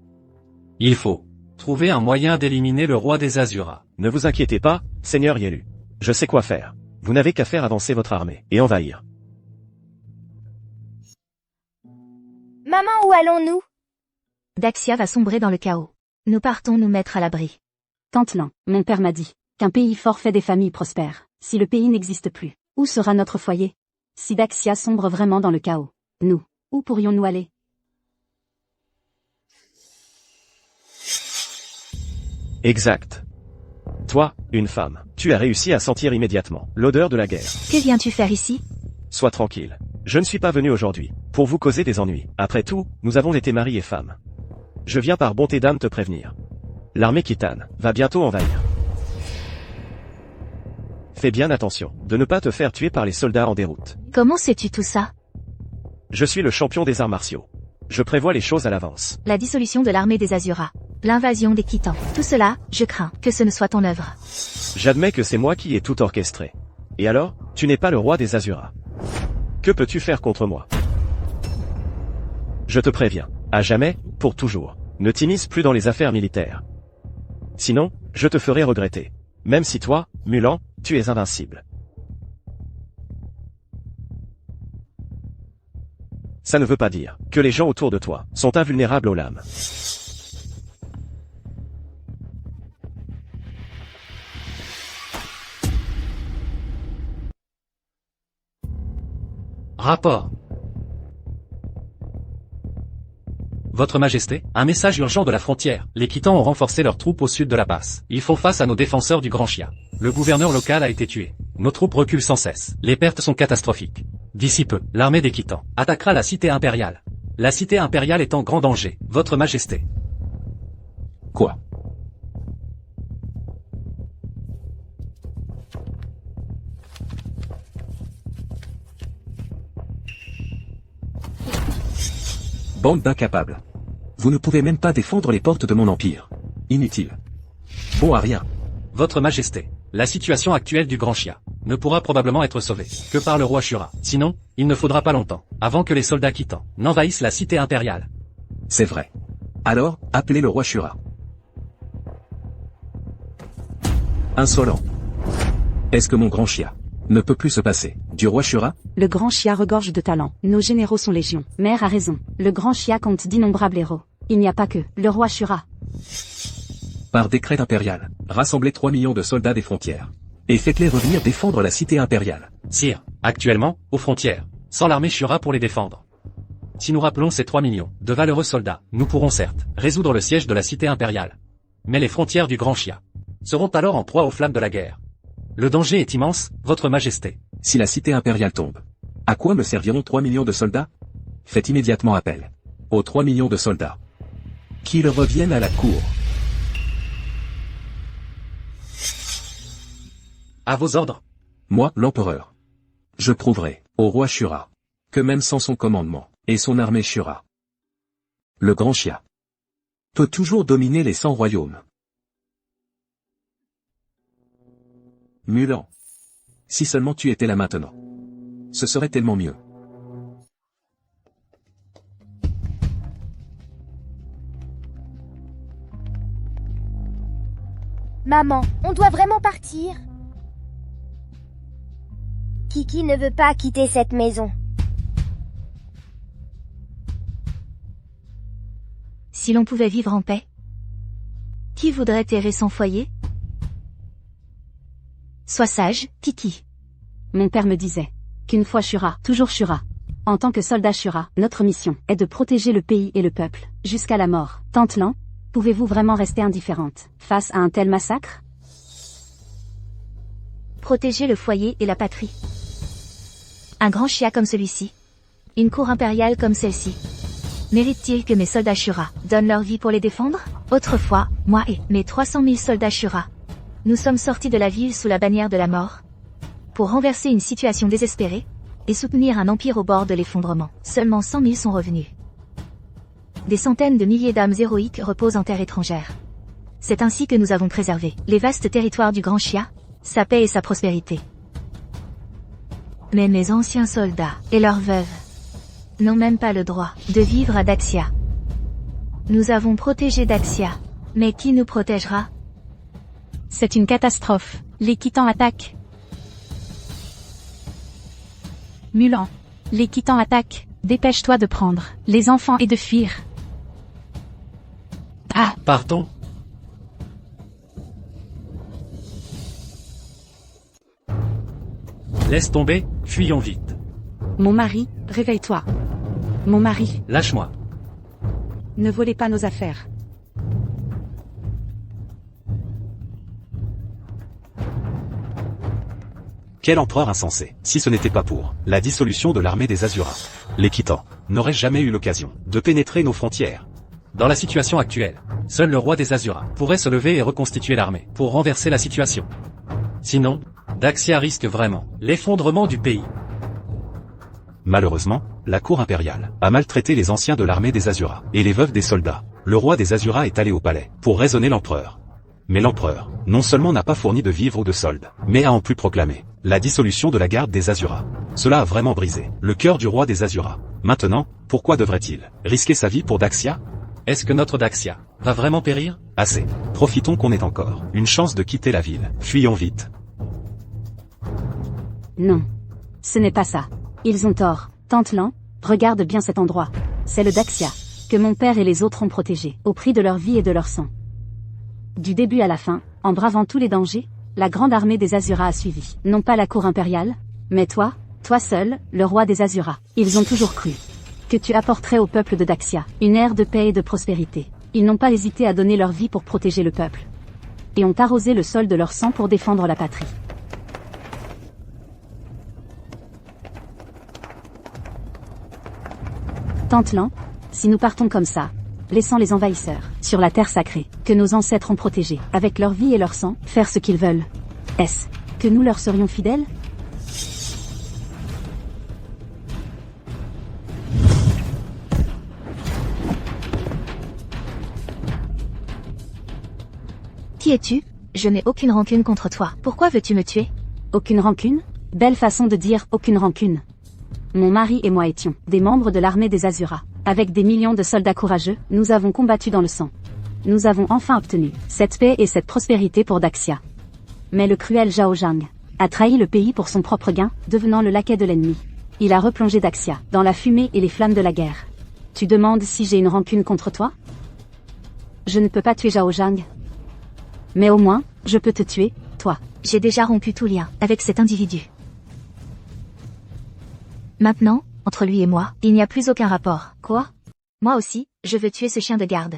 il faut trouver un moyen d'éliminer le roi des Azura. Ne vous inquiétez pas, Seigneur Yelu. Je sais quoi faire. Vous n'avez qu'à faire avancer votre armée et envahir. Maman, où allons-nous? Daxia va sombrer dans le chaos. Nous partons nous mettre à l'abri. Tante-Lan, mon père m'a dit qu'un pays fort fait des familles prospères. Si le pays n'existe plus, où sera notre foyer? Si Daxia sombre vraiment dans le chaos, nous, où pourrions-nous aller? Exact. Toi, une femme, tu as réussi à sentir immédiatement l'odeur de la guerre. Que viens-tu faire ici? Sois tranquille. Je ne suis pas venu aujourd'hui pour vous causer des ennuis. Après tout, nous avons été mari et femme. Je viens par bonté d'âme te prévenir. L'armée Khitane va bientôt envahir. Fais bien attention de ne pas te faire tuer par les soldats en déroute. Comment sais-tu tout ça? Je suis le champion des arts martiaux. Je prévois les choses à l'avance. La dissolution de l'armée des Azura. L'invasion des Khitans. Tout cela, je crains que ce ne soit ton œuvre. J'admets que c'est moi qui ai tout orchestré. Et alors, tu n'es pas le roi des Azura. Que peux-tu faire contre moi? Je te préviens, à jamais, pour toujours, ne t'immisce plus dans les affaires militaires. Sinon, je te ferai regretter. Même si toi, Mulan, tu es invincible. Ça ne veut pas dire que les gens autour de toi sont invulnérables aux lames. Rapport. Votre Majesté, un message urgent de la frontière. Les Khitans ont renforcé leurs troupes au sud de la passe. Ils font face à nos défenseurs du Grand Chia. Le gouverneur local a été tué. Nos troupes reculent sans cesse. Les pertes sont catastrophiques. D'ici peu, l'armée des Khitans attaquera la cité impériale. La cité impériale est en grand danger, Votre Majesté. Quoi? Bande d'incapables. Vous ne pouvez même pas défendre les portes de mon empire. Inutile. Bon à rien. Votre Majesté, la situation actuelle du Grand Chia ne pourra probablement être sauvée que par le roi Shura. Sinon, il ne faudra pas longtemps avant que les soldats Khitans n'envahissent la cité impériale. C'est vrai. Alors, appelez le roi Shura. Insolent. Est-ce que mon Grand Chia ne peut plus se passer du roi Shura? Le Grand Chia regorge de talent. Nos généraux sont légion. Mère a raison. Le Grand Chia compte d'innombrables héros. Il n'y a pas que le roi Shura. Par décret impérial, rassemblez 3 millions de soldats des frontières. Et faites-les revenir défendre la cité impériale. Sire, actuellement, aux frontières, sans l'armée Shura pour les défendre. Si nous rappelons ces 3 millions de valeureux soldats, nous pourrons certes résoudre le siège de la cité impériale. Mais les frontières du Grand Chia seront alors en proie aux flammes de la guerre. Le danger est immense, Votre Majesté. Si la cité impériale tombe, à quoi me serviront 3 millions de soldats? Faites immédiatement appel aux 3 millions de soldats. Qu'ils reviennent à la cour. À vos ordres. Moi, l'empereur. Je prouverai, au roi Shura, que même sans son commandement, et son armée Shura, le grand Chia peut toujours dominer les 100 royaumes. Mulan. Si seulement tu étais là maintenant. Ce serait tellement mieux. Maman, on doit vraiment partir. Kiki ne veut pas quitter cette maison. Si l'on pouvait vivre en paix. Qui voudrait errer sans foyer? Sois sage, Kiki. Mon père me disait qu'une fois Shura, toujours Shura. En tant que soldat Shura, notre mission est de protéger le pays et le peuple, jusqu'à la mort. Tante Lan, pouvez-vous vraiment rester indifférente face à un tel massacre? Protéger le foyer et la patrie. Un grand Chia comme celui-ci. Une cour impériale comme celle-ci. Mérite-t-il que mes soldats Shura donnent leur vie pour les défendre? Autrefois, moi et mes 300 000 soldats Shura, nous sommes sortis de la ville sous la bannière de la mort, pour renverser une situation désespérée, et soutenir un empire au bord de l'effondrement. Seulement 100 000 sont revenus. Des centaines de milliers d'âmes héroïques reposent en terre étrangère. C'est ainsi que nous avons préservé les vastes territoires du Grand Chia, sa paix et sa prospérité. Mais mes anciens soldats, et leurs veuves, n'ont même pas le droit de vivre à Daxia. Nous avons protégé Daxia, mais qui nous protégera? C'est une catastrophe. Les Khitans attaquent. Mulan. Les Khitans attaquent. Dépêche-toi de prendre les enfants et de fuir. Ah! Partons. Laisse tomber, fuyons vite. Mon mari, réveille-toi. Mon mari, Lâche-moi. ne volez pas nos affaires. Quel empereur insensé, si ce n'était pas pour la dissolution de l'armée des Azuras. Les Khitans n'auraient jamais eu l'occasion de pénétrer nos frontières. Dans la situation actuelle, seul le roi des Azuras pourrait se lever et reconstituer l'armée pour renverser la situation. Sinon, Daxia risque vraiment l'effondrement du pays. Malheureusement, la cour impériale a maltraité les anciens de l'armée des Azuras et les veuves des soldats. Le roi des Azuras est allé au palais pour raisonner l'empereur. Mais l'empereur, non seulement n'a pas fourni de vivres ou de soldes, mais a en plus proclamé la dissolution de la garde des Azuras. Cela a vraiment brisé le cœur du roi des Azuras. Maintenant, pourquoi devrait-il risquer sa vie pour Daxia? Est-ce que notre Daxia va vraiment périr? Assez. Profitons qu'on ait encore une chance de quitter la ville. Fuyons vite. Non. Ce n'est pas ça. Ils ont tort. Tante Lan, regarde bien cet endroit. C'est le Daxia, que mon père et les autres ont protégé, au prix de leur vie et de leur sang. Du début à la fin, en bravant tous les dangers, la grande armée des Azuras a suivi. Non pas la cour impériale, mais toi seul, le roi des Azuras. Ils ont toujours cru que tu apporterais au peuple de Daxia une ère de paix et de prospérité. Ils n'ont pas hésité à donner leur vie pour protéger le peuple. Et ont arrosé le sol de leur sang pour défendre la patrie. Tante Lan, si nous partons comme ça, laissant les envahisseurs, sur la terre sacrée, que nos ancêtres ont protégée, avec leur vie et leur sang, faire ce qu'ils veulent, est-ce que nous leur serions fidèles? Qui es-tu? Je n'ai aucune rancune contre toi. Pourquoi veux-tu me tuer? Aucune rancune? Belle façon de dire aucune rancune. Mon mari et moi étions des membres de l'armée des Azuras. Avec des millions de soldats courageux, nous avons combattu dans le sang. Nous avons enfin obtenu cette paix et cette prospérité pour Daxia. Mais le cruel Zhao Zhang a trahi le pays pour son propre gain, devenant le laquais de l'ennemi. Il a replongé Daxia dans la fumée et les flammes de la guerre. Tu demandes si j'ai une rancune contre toi? Je ne peux pas tuer Zhao Zhang. Mais au moins, je peux te tuer, toi. J'ai déjà rompu tout lien avec cet individu. Maintenant, entre lui et moi, il n'y a plus aucun rapport. Quoi? Moi aussi, je veux tuer ce chien de garde.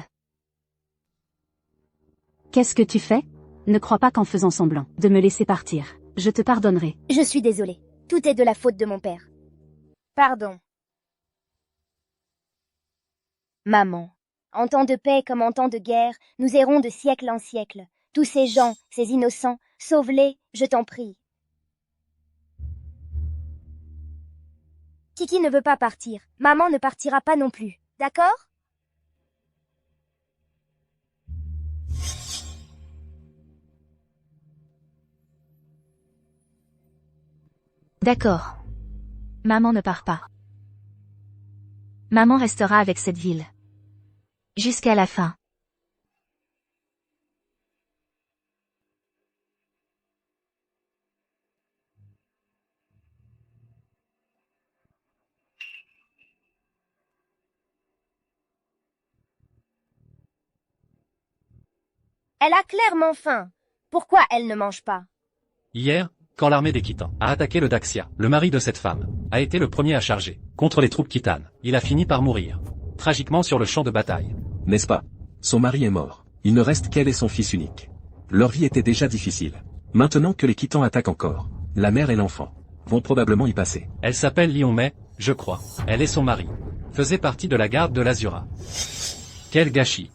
Qu'est-ce que tu fais? Ne crois pas qu'en faisant semblant de me laisser partir, je te pardonnerai. Je suis désolée. Tout est de la faute de mon père. Pardon. Maman, en temps de paix comme en temps de guerre, nous errons de siècle en siècle. Tous ces gens, ces innocents, sauve-les, je t'en prie. Kiki ne veut pas partir. Maman ne partira pas non plus. D'accord? D'accord. Maman ne part pas. Maman restera avec cette ville. Jusqu'à la fin. Elle a clairement faim. Pourquoi elle ne mange pas? Hier, quand l'armée des Khitans a attaqué le Daxia, le mari de cette femme a été le premier à charger contre les troupes khitanes. Il a fini par mourir, tragiquement sur le champ de bataille. N'est-ce pas? Son mari est mort. Il ne reste qu'elle et son fils unique. Leur vie était déjà difficile. Maintenant que les Khitans attaquent encore, la mère et l'enfant vont probablement y passer. Elle s'appelle Lion-Mei, je crois. Elle et son mari faisaient partie de la garde de l'Azura. Quel gâchis!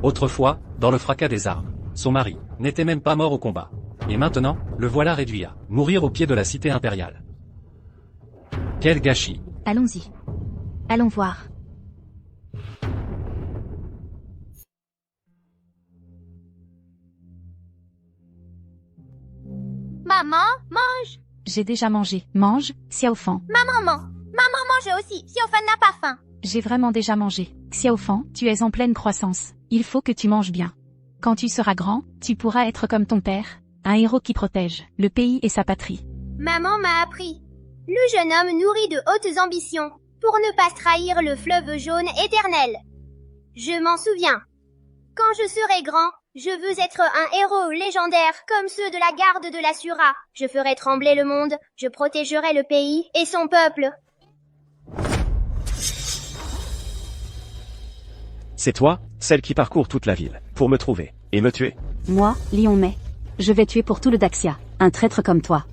Autrefois, dans le fracas des armes, son mari n'était même pas mort au combat. Et maintenant, le voilà réduit à mourir au pied de la cité impériale. Quel gâchis! Allons-y. Allons voir. Maman, mange. J'ai déjà mangé. Mange, Xiaofan. Maman mange aussi. Xiaofan n'a pas faim. J'ai vraiment déjà mangé. Xiaofan, tu es en pleine croissance. Il faut que tu manges bien. Quand tu seras grand, tu pourras être comme ton père, un héros qui protège le pays et sa patrie. Maman m'a appris. Le jeune homme nourrit de hautes ambitions pour ne pas trahir le fleuve jaune éternel. Je m'en souviens. Quand je serai grand, je veux être un héros légendaire comme ceux de la garde de l'Azura. Je ferai trembler le monde, je protégerai le pays et son peuple. C'est toi, celle qui parcourt toute la ville, pour me trouver, et me tuer? Moi, Lion-Mei. Je vais tuer pour tout le Daxia, un traître comme toi.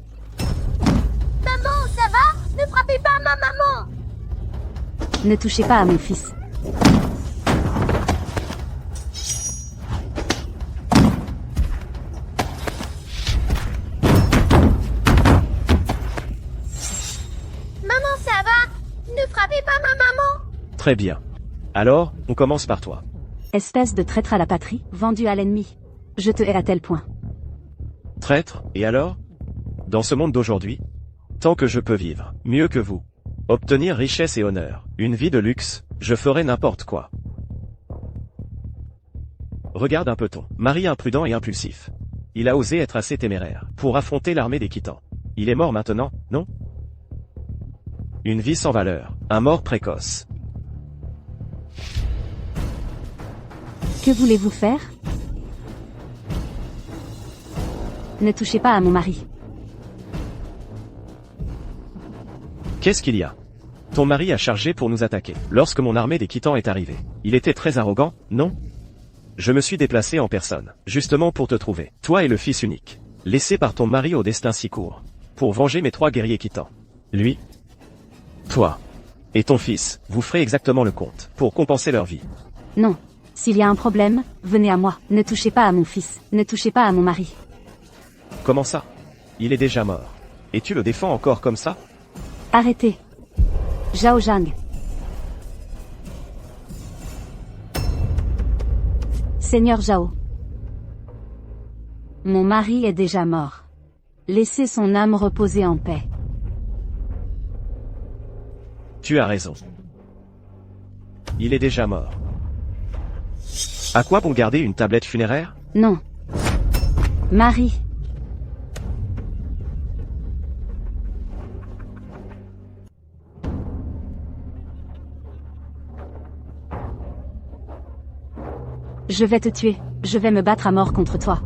Maman, ça va? Ne frappez pas ma maman! Ne touchez pas à mon fils. Maman, ça va? Ne frappez pas ma maman! Très bien. Alors, on commence par toi. Espèce de traître à la patrie, vendu à l'ennemi. Je te hais à tel point. Traître, et alors? Dans ce monde d'aujourd'hui, tant que je peux vivre, mieux que vous, obtenir richesse et honneur, une vie de luxe, je ferai n'importe quoi. Regarde un peu ton mari imprudent et impulsif. Il a osé être assez téméraire pour affronter l'armée des Khitans. Il est mort maintenant, non? Une vie sans valeur, un mort précoce. Que voulez-vous faire? Ne touchez pas à mon mari. Qu'est-ce qu'il y a? Ton mari a chargé pour nous attaquer. Lorsque mon armée des Khitans est arrivée, il était très arrogant, non? Je me suis déplacé en personne, justement pour te trouver, toi et le fils unique, laissé par ton mari au destin si court, pour venger mes 3 guerriers Khitans. Lui, toi, et ton fils, vous ferez exactement le compte, pour compenser leur vie. Non. S'il y a un problème, venez à moi. Ne touchez pas à mon fils. Ne touchez pas à mon mari. Comment ça? Il est déjà mort. Et tu le défends encore comme ça? Arrêtez. Zhao Zhang. Seigneur Zhao. Mon mari est déjà mort. Laissez son âme reposer en paix. Tu as raison. Il est déjà mort. À quoi bon garder une tablette funéraire? Non. Marie. Je vais te tuer. Je vais me battre à mort contre toi.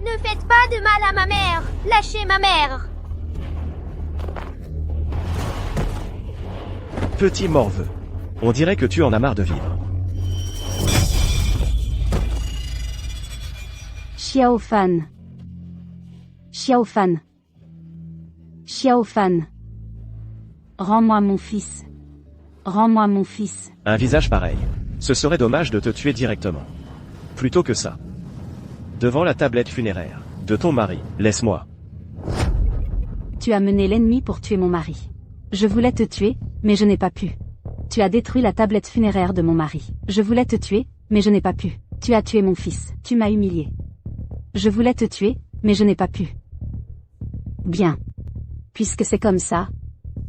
Ne faites pas de mal à ma mère. Lâchez ma mère. Petit morveux. On dirait que tu en as marre de vivre. Xiaofan. Xiaofan. Xiaofan. Rends-moi mon fils. Rends-moi mon fils. Un visage pareil. Ce serait dommage de te tuer directement. Plutôt que ça. Devant la tablette funéraire de ton mari, laisse-moi. Tu Tu as mené l'ennemi pour tuer mon mari. Je voulais te tuer, mais je n'ai pas pu. Tu as détruit la tablette funéraire de mon mari. Je voulais te tuer, mais je n'ai pas pu. Tu as tué mon fils. Tu m'as humilié. Je voulais te tuer, mais je n'ai pas pu. Bien. Puisque c'est comme ça,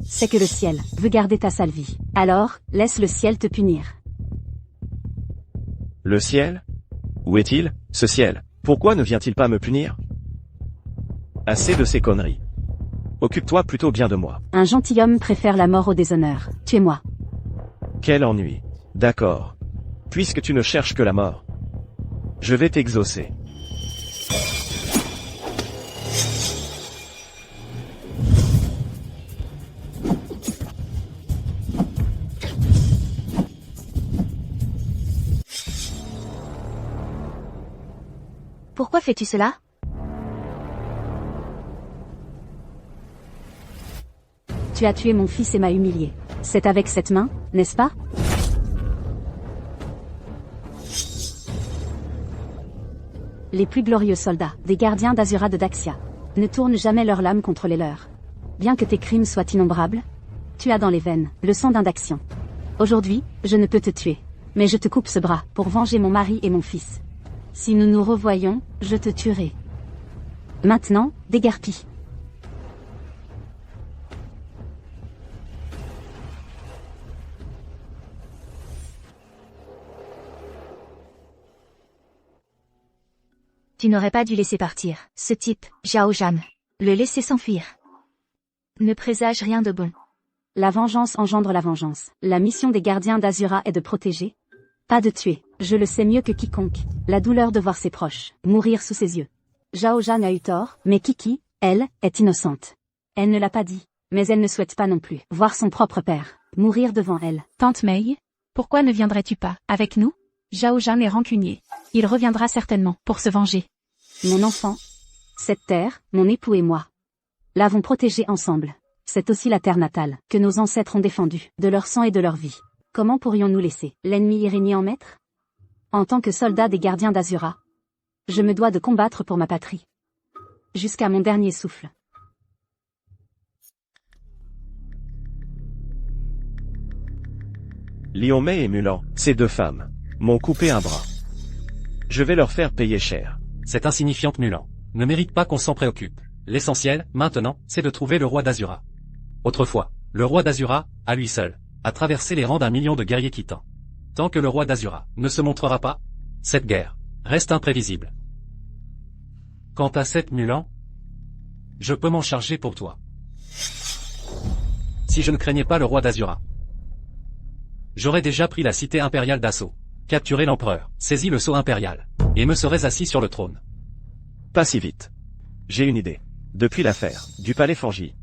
c'est que le ciel veut garder ta sale vie. Alors, laisse le ciel te punir. Le ciel? Où est-il, ce ciel? Pourquoi ne vient-il pas me punir? Assez de ces conneries. Occupe-toi plutôt bien de moi. Un gentilhomme préfère la mort au déshonneur. Tuez-moi. Quel ennui. D'accord. Puisque tu ne cherches que la mort, je vais t'exaucer. Pourquoi fais-tu cela? Tu as tué mon fils et m'as humilié. C'est avec cette main, n'est-ce pas? Les plus glorieux soldats, des gardiens d'Azura de Daxia, ne tournent jamais leur lame contre les leurs. Bien que tes crimes soient innombrables, tu as dans les veines le sang d'un Daxian. Aujourd'hui, je ne peux te tuer, mais je te coupe ce bras pour venger mon mari et mon fils. Si nous nous revoyons, je te tuerai. Maintenant, déguerpis. Tu n'aurais pas dû laisser partir ce type, Zhao Zhan. Le laisser s'enfuir ne présage rien de bon. La vengeance engendre la vengeance. La mission des gardiens d'Azura est de protéger, pas de tuer. Je le sais mieux que quiconque. La douleur de voir ses proches mourir sous ses yeux. Zhao Zhan a eu tort, mais Kiki, elle, est innocente. Elle ne l'a pas dit, mais elle ne souhaite pas non plus voir son propre père mourir devant elle. Tante Mei, pourquoi ne viendrais-tu pas avec nous? Zhao Zhan est rancunier. Il reviendra certainement pour se venger. Mon enfant, cette terre, mon époux et moi, l'avons protégée ensemble. C'est aussi la terre natale que nos ancêtres ont défendue, de leur sang et de leur vie. Comment pourrions-nous laisser l'ennemi y régner en maître? En tant que soldat des gardiens d'Azura, je me dois de combattre pour ma patrie. Jusqu'à mon dernier souffle. Lion Mei et Mulan, ces deux femmes, m'ont coupé un bras. Je vais leur faire payer cher. Cette insignifiante Mulan ne mérite pas qu'on s'en préoccupe. L'essentiel, maintenant, c'est de trouver le roi d'Azura. Autrefois, le roi d'Azura, à lui seul, a traversé les rangs d'1 million de guerriers quittant. Tant que le roi d'Azura ne se montrera pas, cette guerre reste imprévisible. Quant à cette Mulan, je peux m'en charger pour toi. Si je ne craignais pas le roi d'Azura, j'aurais déjà pris la cité impériale d'assaut, capturé l'empereur, saisi le sceau impérial, et me serais assis sur le trône. Pas si vite. J'ai une idée. Depuis l'affaire du palais Fangi,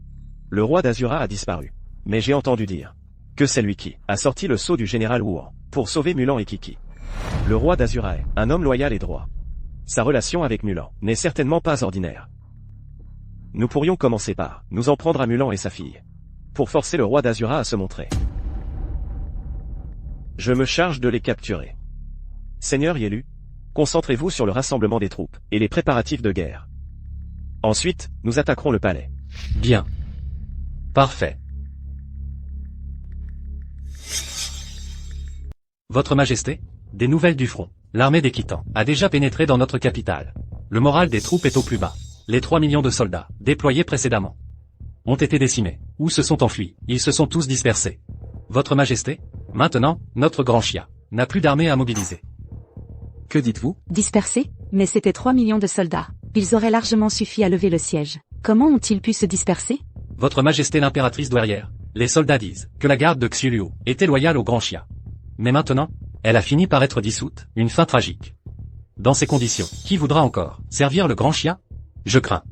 le roi d'Azura a disparu. Mais j'ai entendu dire que c'est lui qui a sorti le sceau du général Wuan pour sauver Mulan et Kiki. Le roi d'Azura est un homme loyal et droit. Sa relation avec Mulan n'est certainement pas ordinaire. Nous pourrions commencer par nous en prendre à Mulan et sa fille, pour forcer le roi d'Azura à se montrer. Je me charge de les capturer. Seigneur Yelu, concentrez-vous sur le rassemblement des troupes et les préparatifs de guerre. Ensuite, nous attaquerons le palais. Bien. Parfait. Votre Majesté, des nouvelles du front. L'armée des Khitans a déjà pénétré dans notre capitale. Le moral des troupes est au plus bas. Les 3 millions de soldats, déployés précédemment, ont été décimés, ou se sont enfuis. Ils se sont tous dispersés. Votre Majesté, maintenant, notre grand Xia n'a plus d'armée à mobiliser. Que dites-vous? Dispersés? Mais c'était 3 millions de soldats. Ils auraient largement suffi à lever le siège. Comment ont-ils pu se disperser? Votre Majesté l'impératrice douairière, les soldats disent que la garde de Xiuluo était loyale au grand Xia. Mais maintenant, elle a fini par être dissoute, une fin tragique. Dans ces conditions, qui voudra encore servir le grand Xia? Je crains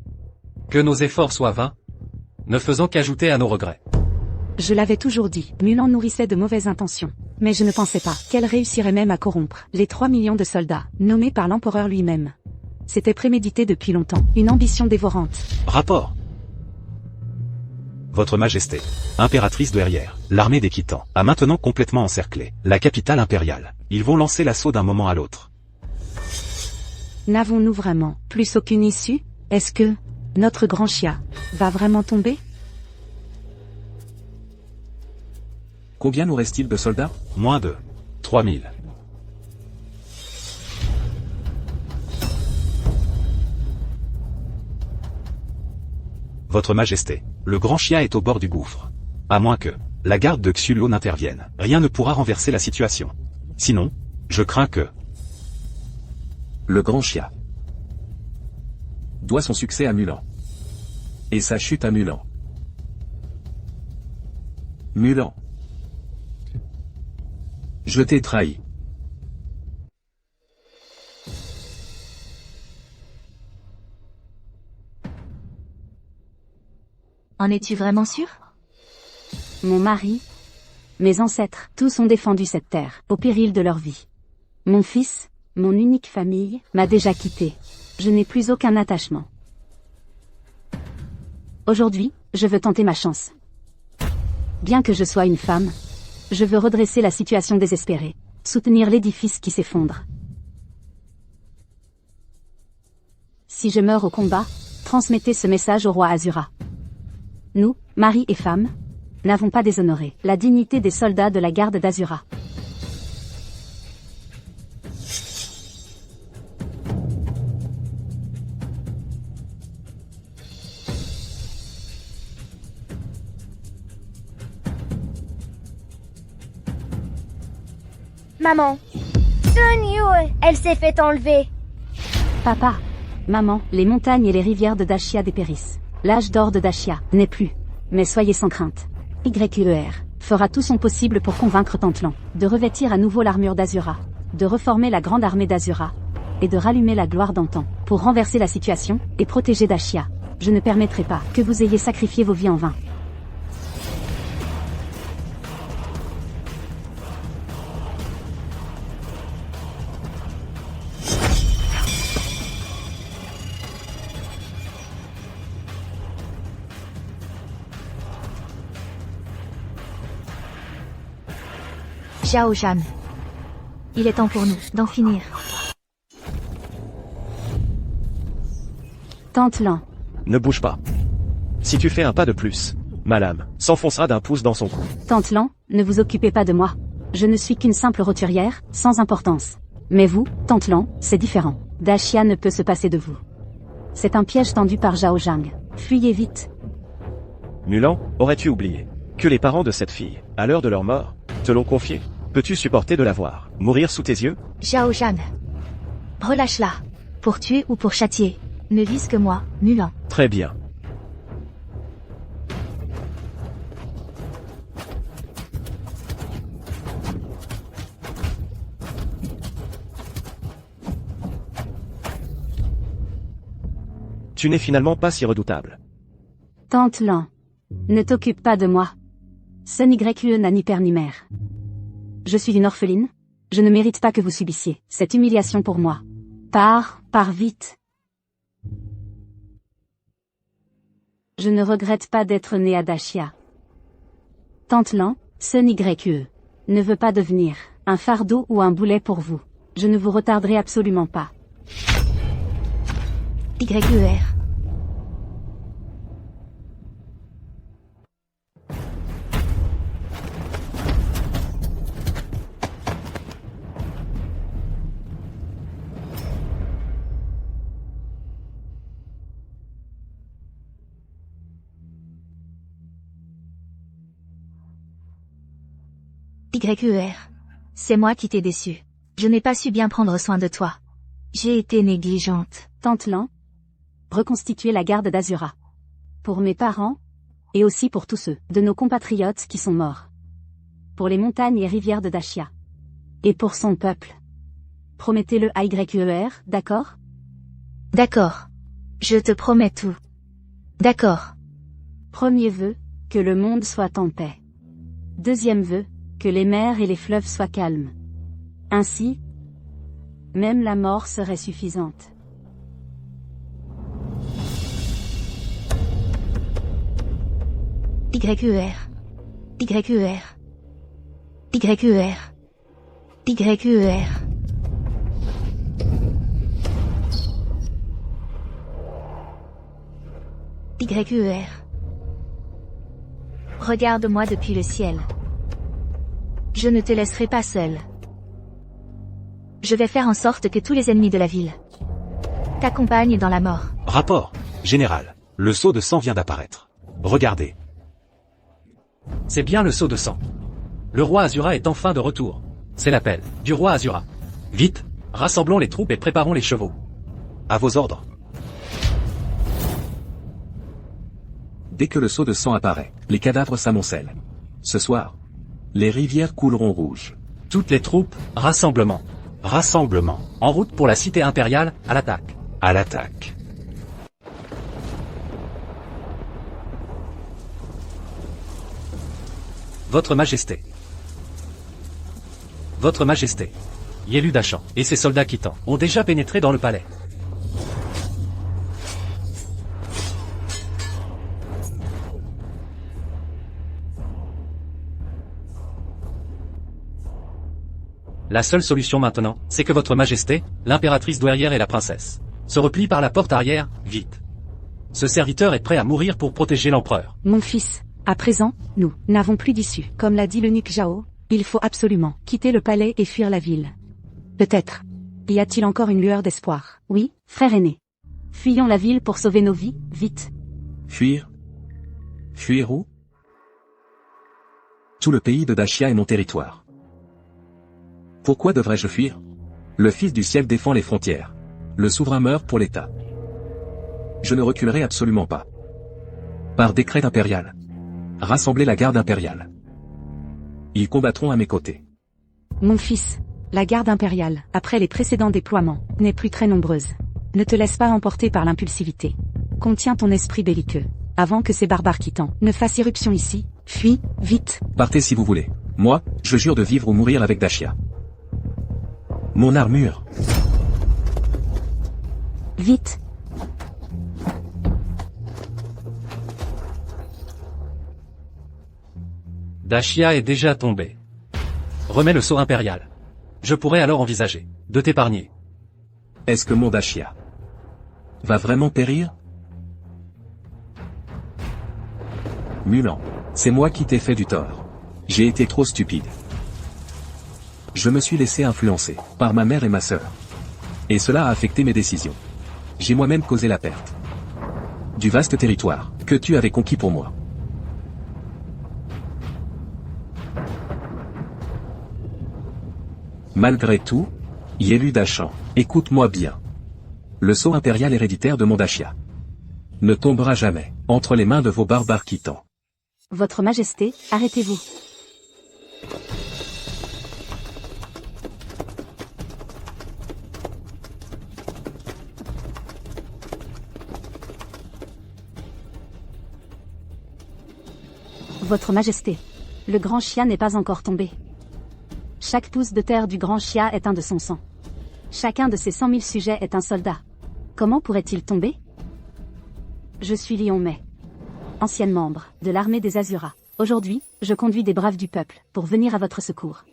que nos efforts soient vains, ne faisant qu'ajouter à nos regrets. Je l'avais toujours dit, Mulan nourrissait de mauvaises intentions. Mais je ne pensais pas qu'elle réussirait même à corrompre les 3 millions de soldats, nommés par l'empereur lui-même. C'était prémédité depuis longtemps, une ambition dévorante. Rapport. Votre Majesté, impératrice douairière, l'armée des Khitans a maintenant complètement encerclé la capitale impériale. Ils vont lancer l'assaut d'un moment à l'autre. N'avons-nous vraiment plus aucune issue? Est-ce que Notre grand chia va vraiment tomber? Combien nous reste-t-il de soldats? Moins de 3000. Votre Majesté, le grand chia est au bord du gouffre. À moins que la garde de Xul'O n'intervienne, rien ne pourra renverser la situation. Sinon, je crains que... Le grand chia doit son succès à Mulan. Et sa chute à Mulan. Mulan. Je t'ai trahi. En es-tu vraiment sûr? Mon mari, mes ancêtres, tous ont défendu cette terre, au péril de leur vie. Mon fils, mon unique famille, m'a déjà quitté. Je n'ai plus aucun attachement. Aujourd'hui, je veux tenter ma chance. Bien que je sois une femme, je veux redresser la situation désespérée, soutenir l'édifice qui s'effondre. Si je meurs au combat, transmettez ce message au roi Azura. Nous, mari et femme, n'avons pas déshonoré la dignité des soldats de la garde d'Azura. Maman. Sun Yu, elle s'est fait enlever. Papa, maman, les montagnes et les rivières de Dashia dépérissent. L'âge d'or de Dashia n'est plus. Mais soyez sans crainte. YUER fera tout son possible pour convaincre Tantlan de revêtir à nouveau l'armure d'Azura, de reformer la grande armée d'Azura, et de rallumer la gloire d'antan, pour renverser la situation, et protéger Dashia. Je ne permettrai pas que vous ayez sacrifié vos vies en vain. Zhao Zhan. Il est temps pour nous d'en finir. Tantlan. Ne bouge pas. Si tu fais un pas de plus, ma lame s'enfoncera d'un pouce dans son cou. Tantlan, ne vous occupez pas de moi. Je ne suis qu'une simple roturière, sans importance. Mais vous, Tantlan, c'est différent. Dashia ne peut se passer de vous. C'est un piège tendu par Zhao Zhang. Fuyez vite. Mulan, aurais-tu oublié que les parents de cette fille, à l'heure de leur mort, te l'ont confié? Peux-tu supporter de la voir mourir sous tes yeux? Zhao Zhan. Relâche-la. Pour tuer ou pour châtier. Ne vise que moi, Mulan. Très bien. Tu n'es finalement pas si redoutable. Tantlan. Ne t'occupe pas de moi. Sun YUE n'a ni père ni mère. Je suis une orpheline. Je ne mérite pas que vous subissiez cette humiliation pour moi. Pars vite. Je ne regrette pas d'être né à Dashia. Tantlan, Sun YUE ne veut pas devenir un fardeau ou un boulet pour vous. Je ne vous retarderai absolument pas. YUR. YUR. C'est moi qui t'ai déçu. Je n'ai pas su bien prendre soin de toi. J'ai été négligente. Tantlan. Reconstituer la garde d'Azura. Pour mes parents, et aussi pour tous ceux de nos compatriotes qui sont morts. Pour les montagnes et rivières de Dashia. Et pour son peuple. Promettez-le à YUR, d'accord? D'accord. Je te promets tout. D'accord. Premier vœu, que le monde soit en paix. Deuxième vœu, que les mers et les fleuves soient calmes. Ainsi, même la mort serait suffisante. YUR. YUR. YUR. YUR. YER. Regarde-moi depuis le ciel. Je ne te laisserai pas seul. Je vais faire en sorte que tous les ennemis de la ville t'accompagnent dans la mort. Rapport. Général. Le sceau de sang vient d'apparaître. Regardez. C'est bien le sceau de sang. Le roi Azura est enfin de retour. C'est l'appel du roi Azura. Vite, rassemblons les troupes et préparons les chevaux. À vos ordres. Dès que le sceau de sang apparaît, les cadavres s'amoncellent. Ce soir, les rivières couleront rouges. Toutes les troupes, rassemblement. Rassemblement. En route pour la cité impériale, à l'attaque. À l'attaque. Votre Majesté. Votre Majesté. Yelu Dachan et ses soldats quittants ont déjà pénétré dans le palais. La seule solution maintenant, c'est que votre Majesté, l'impératrice douairière et la princesse, se replient par la porte arrière, vite. Ce serviteur est prêt à mourir pour protéger l'empereur. Mon fils, à présent, nous n'avons plus d'issue. Comme l'a dit l'eunuque Zhao, il faut absolument quitter le palais et fuir la ville. Peut-être. Y a-t-il encore une lueur d'espoir? Oui, frère aîné. Fuyons la ville pour sauver nos vies, vite. Fuir? Fuir où? Tout le pays de Dashia est mon territoire. Pourquoi devrais-je fuir? Le Fils du ciel défend les frontières. Le souverain meurt pour l'État. Je ne reculerai absolument pas. Par décret impérial. Rassemblez la garde impériale. Ils combattront à mes côtés. Mon fils, la garde impériale, après les précédents déploiements, n'est plus très nombreuse. Ne te laisse pas emporter par l'impulsivité. Contiens ton esprit belliqueux. Avant que ces barbares quittants ne fassent irruption ici, fuis, vite. Partez si vous voulez. Moi, je jure de vivre ou mourir avec Dashia. Mon armure. Vite. Dashia est déjà tombé. Remets le sceau impérial. Je pourrais alors envisager de t'épargner. Est-ce que mon Dashia va vraiment périr? Mulan, c'est moi qui t'ai fait du tort. J'ai été trop stupide. Je me suis laissé influencer par ma mère et ma sœur. Et cela a affecté mes décisions. J'ai moi-même causé la perte du vaste territoire que tu avais conquis pour moi. Malgré tout, Yelu Dachan, écoute-moi bien. Le sceau impérial héréditaire de mon Dashia ne tombera jamais entre les mains de vos barbares quittants. Votre Majesté, arrêtez-vous. Votre Majesté, le grand Xia n'est pas encore tombé. Chaque pouce de terre du grand Xia est un de son sang. Chacun de ses 100 000 sujets est un soldat. Comment pourrait-il tomber? Je suis Lion Mei, ancienne membre de l'armée des Azura. Aujourd'hui, je conduis des braves du peuple pour venir à votre secours.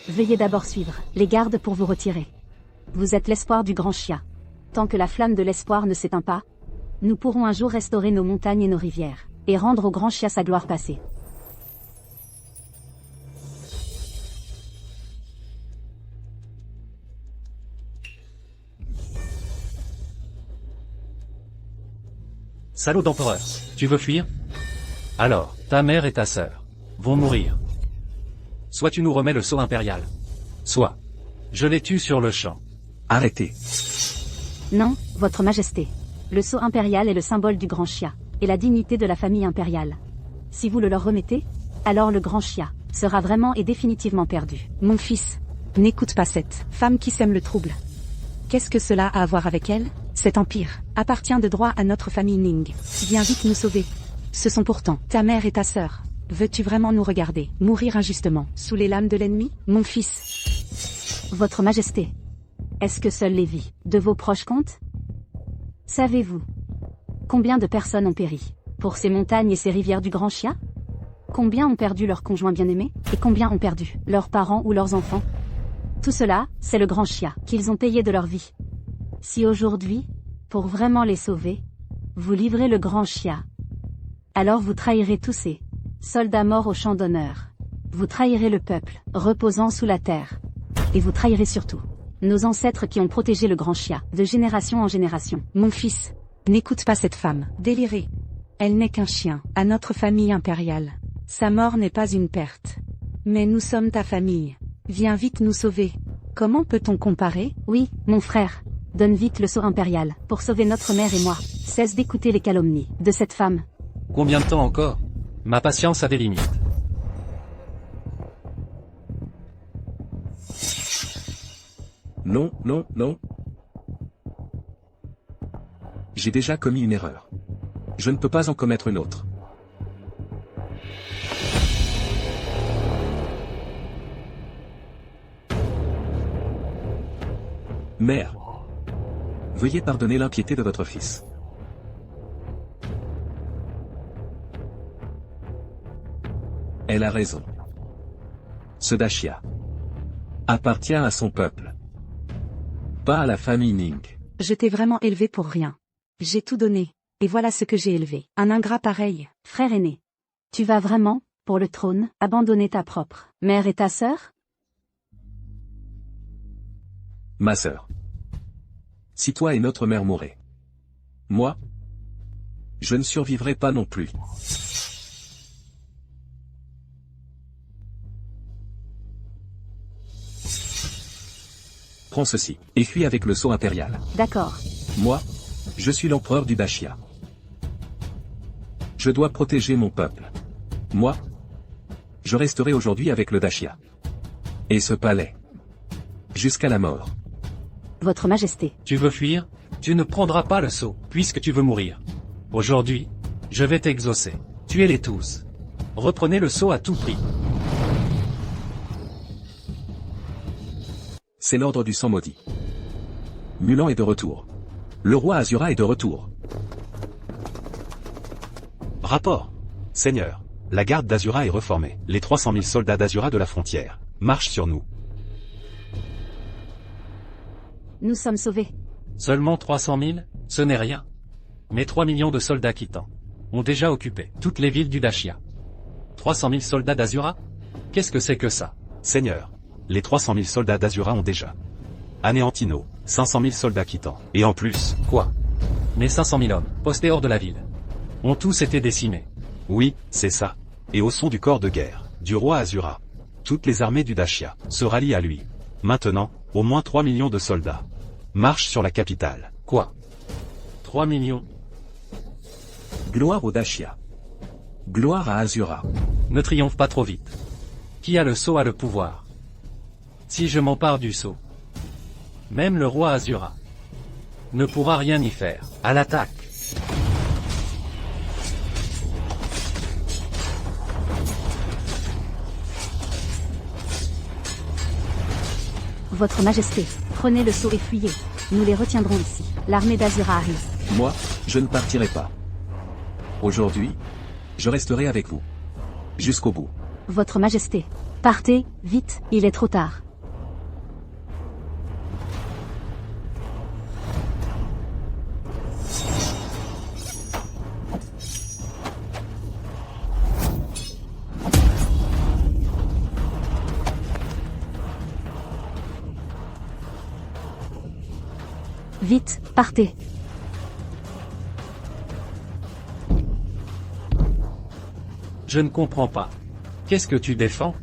Veuillez d'abord suivre les gardes pour vous retirer. Vous êtes l'espoir du grand Xia. Tant que la flamme de l'espoir ne s'éteint pas, nous pourrons un jour restaurer nos montagnes et nos rivières, et rendre au grand Xia sa gloire passée. Salaud d'empereur, tu veux fuir? Alors, ta mère et ta sœur vont mourir. Soit tu nous remets le sceau impérial, soit je les tue sur le champ. Arrêtez. Non, votre Majesté. Le sceau impérial est le symbole du grand Xia, et la dignité de la famille impériale. Si vous le leur remettez, alors le grand Xia sera vraiment et définitivement perdu. Mon fils, n'écoute pas cette femme qui sème le trouble. Qu'est-ce que cela a à voir avec elle? Cet empire appartient de droit à notre famille Ning. Viens vite nous sauver. Ce sont pourtant ta mère et ta sœur. Veux-tu vraiment nous regarder mourir injustement sous les lames de l'ennemi? Mon fils. Votre Majesté. Est-ce que seules les vies de vos proches comptent? Savez-vous combien de personnes ont péri pour ces montagnes et ces rivières du Grand Xia? Combien ont perdu leurs conjoints bien-aimés? Et combien ont perdu leurs parents ou leurs enfants? Tout cela, c'est le Grand Xia qu'ils ont payé de leur vie. Si aujourd'hui, pour vraiment les sauver, vous livrez le Grand Xia Alors vous trahirez tous ces soldats morts au champ d'honneur. Vous trahirez le peuple, reposant sous la terre. Et vous trahirez surtout nos ancêtres qui ont protégé le grand Chia, de génération en génération. Mon fils, n'écoute pas cette femme, délirée. Elle n'est qu'un chien, à notre famille impériale. Sa mort n'est pas une perte. Mais nous sommes ta famille. Viens vite nous sauver. Comment peut-on comparer? Oui, mon frère. Donne vite le sceau impérial, pour sauver notre mère et moi. Cesse d'écouter les calomnies de cette femme. Combien de temps encore? Ma patience a des limites. Non, non, non. J'ai déjà commis une erreur. Je ne peux pas en commettre une autre. Mère, veuillez pardonner l'impiété de votre fils. Elle a raison. Ce Dashia appartient à son peuple, pas à la famille Ning. Je t'ai vraiment élevé pour rien. J'ai tout donné, et voilà ce que j'ai élevé. Un ingrat pareil, frère aîné. Tu vas vraiment, pour le trône, abandonner ta propre mère et ta sœur? Ma sœur. Si toi et notre mère mouraient, moi, je ne survivrai pas non plus. Prends ceci, et fuis avec le sceau impérial. D'accord. Moi, je suis l'empereur du Dashia. Je dois protéger mon peuple. Moi, je resterai aujourd'hui avec le Dashia. Et ce palais. Jusqu'à la mort. Votre Majesté. Tu veux fuir? Tu ne prendras pas le sceau, puisque tu veux mourir. Aujourd'hui, je vais t'exaucer. Tuez-les tous. Reprenez le sceau à tout prix. C'est l'ordre du sang maudit. Mulan est de retour. Le roi Azura est de retour. Rapport. Seigneur, la garde d'Azura est reformée. Les 300 000 soldats d'Azura de la frontière marchent sur nous. Nous sommes sauvés. Seulement 300 000, ce n'est rien. Mais 3 millions de soldats Khitans ont déjà occupé toutes les villes du Dashia. 300 000 soldats d'Azura? Qu'est-ce que c'est que ça? Seigneur, les 300 000 soldats d'Azura ont déjà anéanti nos 500 000 soldats Khitans. Et en plus, Quoi? Mes 500 000 hommes, postés hors de la ville, ont tous été décimés. oui, c'est ça. Et au son du corps de guerre du roi Azura, toutes les armées du Dashia se rallient à lui. Maintenant, au moins 3 millions de soldats marchent sur la capitale. Quoi? 3 millions? Gloire au Dashia. Gloire à Azura. Ne triomphe pas trop vite. Qui a le sceau a le pouvoir. Si je m'empare du sceau, même le roi Azura ne pourra rien y faire. À l'attaque! Votre Majesté, prenez le sceau et fuyez. Nous les retiendrons ici. L'armée d'Azura arrive. Moi, je ne partirai pas. Aujourd'hui, je resterai avec vous. Jusqu'au bout. Votre Majesté, partez, vite, il est trop tard. Vite, partez. Je ne comprends pas. Qu'est-ce que tu défends?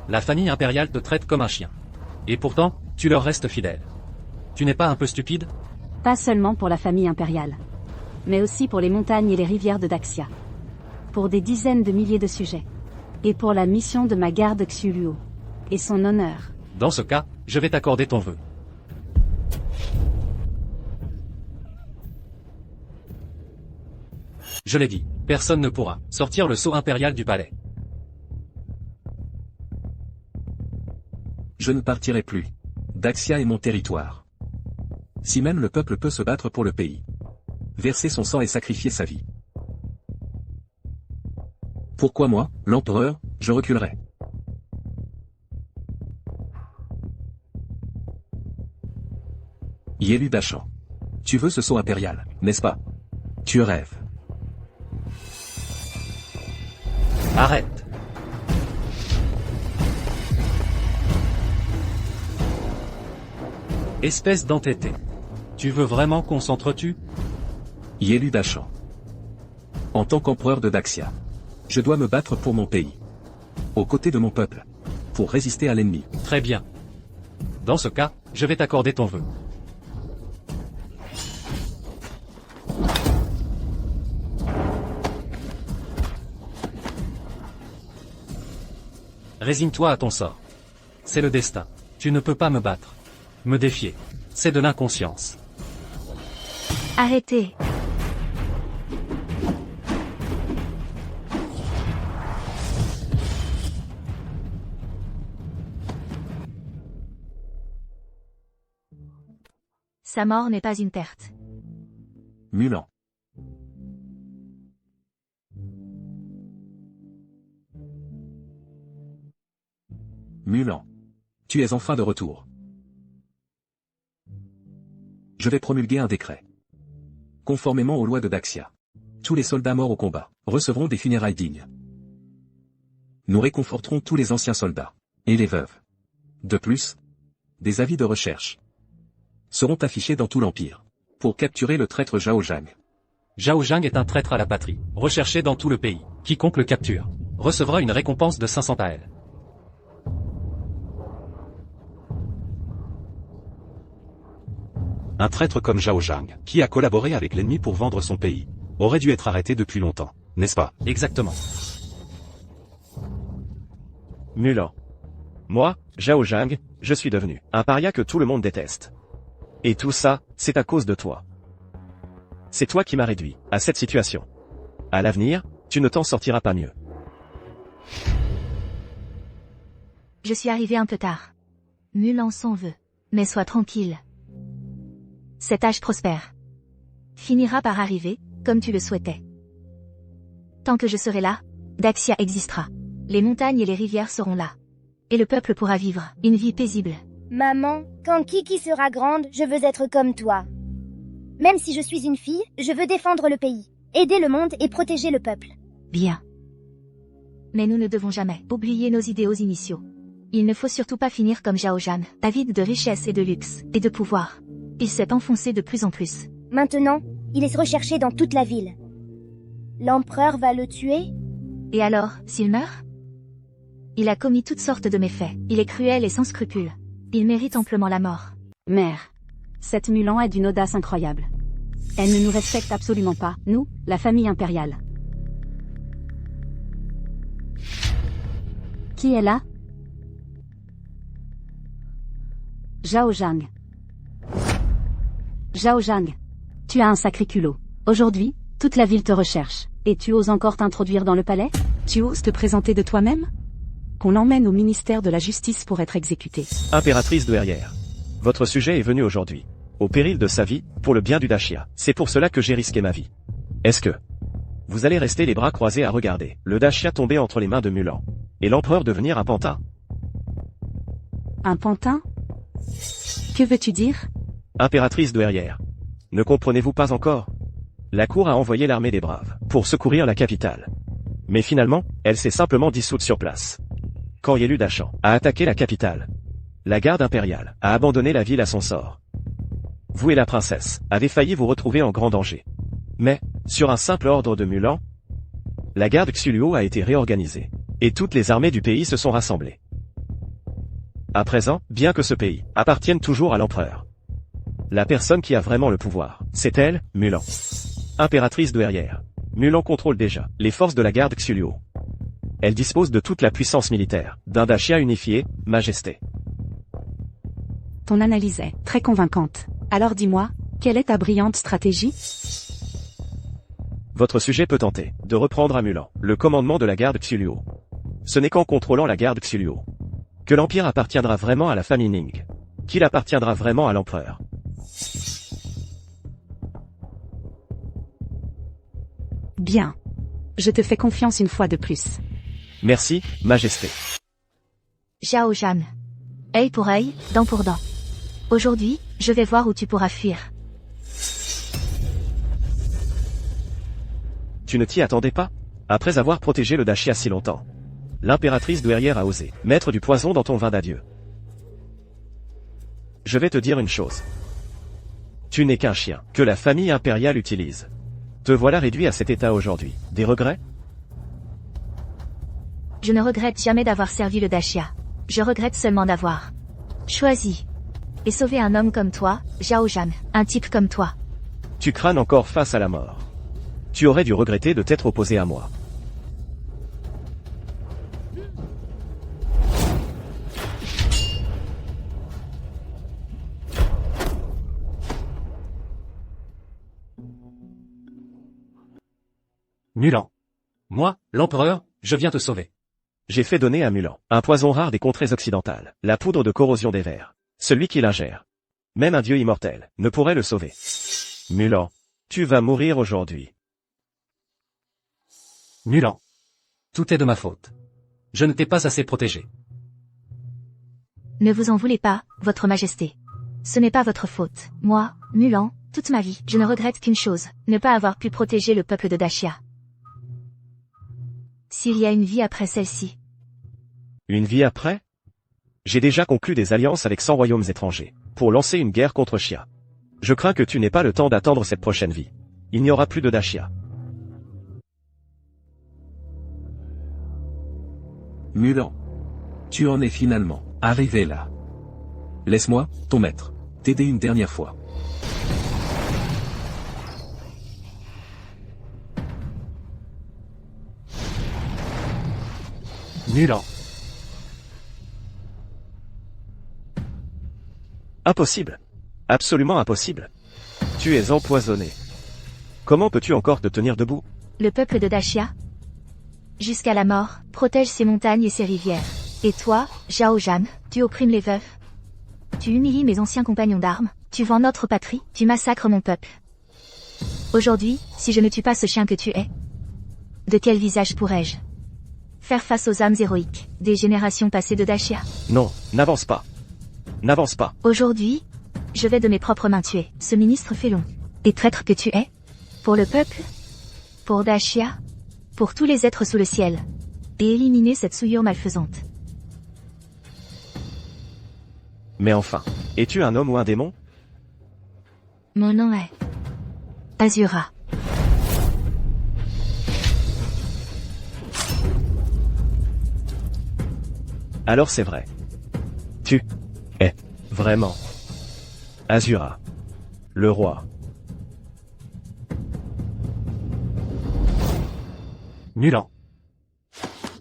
La famille impériale te traite comme un chien. Et pourtant, tu leur restes fidèle. Tu n'es pas un peu stupide? Pas seulement pour la famille impériale, mais aussi pour les montagnes et les rivières de Daxia. Pour des dizaines de milliers de sujets. Et pour la mission de ma garde Xuluo. Et son honneur. Dans ce cas, je vais t'accorder ton vœu. Je l'ai dit, personne ne pourra sortir le sceau impérial du palais. Je ne partirai plus. Daxia est mon territoire. Si même le peuple peut se battre pour le pays, verser son sang et sacrifier sa vie. Pourquoi moi, l'empereur, je reculerai? Yelu Dachan. Tu veux ce sceau impérial, n'est-ce pas? Tu rêves. Arrête. Espèce d'entêté. Tu veux vraiment qu'on s'entretue? Yelu Dachan. En tant qu'empereur de Daxia, je dois me battre pour mon pays. Aux côtés de mon peuple. Pour résister à l'ennemi. Très bien. Dans ce cas, je vais t'accorder ton vœu. Résigne-toi à ton sort. C'est le destin. Tu ne peux pas me battre. Me défier. C'est de l'inconscience. Arrêtez. Sa mort n'est pas une perte. Mulan. Mulan. Tu es enfin de retour. Je vais promulguer un décret. Conformément aux lois de Daxia, tous les soldats morts au combat recevront des funérailles dignes. Nous réconforterons tous les anciens soldats, et les veuves. De plus, des avis de recherche seront affichés dans tout l'Empire, pour capturer le traître Zhao Zhang. Zhao Zhang est un traître à la patrie, recherché dans tout le pays. Quiconque le capture recevra une récompense de 500 taels. Un traître comme Zhao Zhang, qui a collaboré avec l'ennemi pour vendre son pays, aurait dû être arrêté depuis longtemps, n'est-ce pas? Exactement. Mulan. Moi, Zhao Zhang, je suis devenu un paria que tout le monde déteste. Et tout ça, c'est à cause de toi. C'est toi qui m'as réduit à cette situation. À l'avenir, tu ne t'en sortiras pas mieux. Je suis arrivé un peu tard. Mulan s'en veut. Mais sois tranquille. Cet âge prospère finira par arriver, comme tu le souhaitais. Tant que je serai là, Daxia existera. Les montagnes et les rivières seront là. Et le peuple pourra vivre une vie paisible. Maman, quand Kiki sera grande, je veux être comme toi. Même si je suis une fille, je veux défendre le pays, aider le monde et protéger le peuple. Bien. Mais nous ne devons jamais oublier nos idéaux initiaux. Il ne faut surtout pas finir comme Zhao Zhang, avide de richesse et de luxe, et de pouvoir. Il s'est enfoncé de plus en plus. Maintenant, il est recherché dans toute la ville. L'empereur va le tuer? Et alors, s'il meurt? Il a commis toutes sortes de méfaits. Il est cruel et sans scrupules. Il mérite amplement la mort. Mère. Cette Mulan est d'une audace incroyable. Elle ne nous respecte absolument pas, nous, la famille impériale. Qui est là? Zhao Zhang. Zhao Zhang. Tu as un sacré culot. Aujourd'hui, toute la ville te recherche. Et tu oses encore t'introduire dans le palais? Tu oses te présenter de toi-même? Qu'on l'emmène au ministère de la Justice pour être exécuté. Impératrice de Herrière. Votre sujet est venu aujourd'hui. Au péril de sa vie, pour le bien du Daxia. C'est pour cela que j'ai risqué ma vie. Est-ce que vous allez rester les bras croisés à regarder le Daxia tomber entre les mains de Mulan et l'empereur devenir un pantin? Un pantin? Que veux-tu dire? Impératrice de Herrière. Ne comprenez-vous pas encore? La cour a envoyé l'armée des braves pour secourir la capitale. Mais finalement, elle s'est simplement dissoute sur place. Quand Yelu Dachan a attaqué la capitale, la garde impériale a abandonné la ville à son sort. Vous et la princesse avez failli vous retrouver en grand danger. Mais, sur un simple ordre de Mulan, la garde Xuluo a été réorganisée, et toutes les armées du pays se sont rassemblées. À présent, bien que ce pays appartienne toujours à l'empereur, la personne qui a vraiment le pouvoir, c'est elle, Mulan. Impératrice de Herrière. Mulan contrôle déjà les forces de la garde Xuluo. Elle dispose de toute la puissance militaire d'un Daxia unifié, Majesté. Ton analyse est très convaincante. Alors dis-moi, quelle est ta brillante stratégie? Votre sujet peut tenter de reprendre à Mulan le commandement de la garde Xuluo. Ce n'est qu'en contrôlant la garde Xuluo que l'Empire appartiendra vraiment à la famille Ning, qu'il appartiendra vraiment à l'empereur. Bien. Je te fais confiance une fois de plus. Merci, Majesté. Zhao Zhang. Œil pour œil, dent pour dent. Aujourd'hui, je vais voir où tu pourras fuir. Tu ne t'y attendais pas? Après avoir protégé le Dashia si longtemps, l'impératrice douairière a osé mettre du poison dans ton vin d'adieu. Je vais te dire une chose. Tu n'es qu'un chien que la famille impériale utilise. Te voilà réduit à cet état aujourd'hui. Des regrets? Je ne regrette jamais d'avoir servi le Dashia. Je regrette seulement d'avoir choisi et sauvé un homme comme toi, Zhao Zhang, un type comme toi. Tu crânes encore face à la mort. Tu aurais dû regretter de t'être opposé à moi. Mulan. Moi, l'empereur, je viens te sauver. J'ai fait donner à Mulan un poison rare des contrées occidentales, la poudre de corrosion des vers. Celui qui l'ingère, même un dieu immortel, ne pourrait le sauver. Mulan, tu vas mourir aujourd'hui. Mulan. Tout est de ma faute. Je ne t'ai pas assez protégé. Ne vous en voulez pas, votre majesté. Ce n'est pas votre faute. Moi, Mulan, toute ma vie, je ne regrette qu'une chose, ne pas avoir pu protéger le peuple de Dashia. S'il y a une vie après celle-ci. Une vie après? J'ai déjà conclu des alliances avec 100 royaumes étrangers, pour lancer une guerre contre Xia. Je crains que tu n'aies pas le temps d'attendre cette prochaine vie. Il n'y aura plus de Dashia. Mulan. Tu en es finalement arrivé là. Laisse-moi, ton maître, t'aider une dernière fois. Mulan. Impossible. Absolument impossible. Tu es empoisonné. Comment peux-tu encore te tenir debout? Le peuple de Dashia, jusqu'à la mort, protège ses montagnes et ses rivières. Et toi, Zhao Zhang, tu opprimes les veufs. Tu humilies mes anciens compagnons d'armes, tu vends notre patrie, tu massacres mon peuple. Aujourd'hui, si je ne tue pas ce chien que tu es, de quel visage pourrais-je faire face aux âmes héroïques des générations passées de Dashia? Non, n'avance pas. N'avance pas. Aujourd'hui, je vais de mes propres mains tuer ce ministre félon et traître que tu es. Pour le peuple, pour Dashia, pour tous les êtres sous le ciel, et éliminer cette souillure malfaisante. Mais enfin, es-tu un homme ou un démon? Mon nom est Azura. Alors c'est vrai. Tu es vraiment Azura, le roi. Mulan.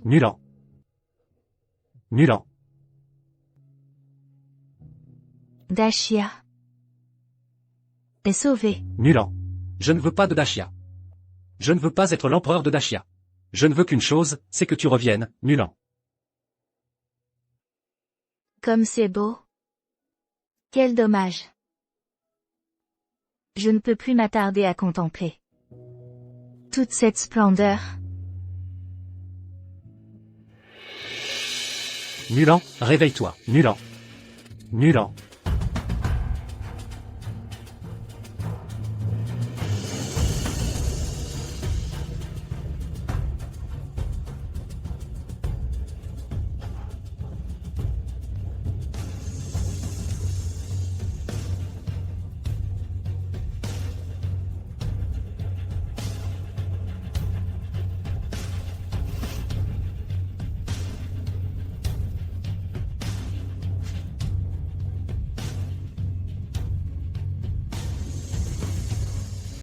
Mulan. Mulan. Dashia est sauvé. Mulan. Je ne veux pas de Dashia. Je ne veux pas être l'empereur de Dashia. Je ne veux qu'une chose, c'est que tu reviennes, Mulan. Comme c'est beau. Quel dommage. Je ne peux plus m'attarder à contempler toute cette splendeur. Mulan, réveille-toi, Mulan. Mulan.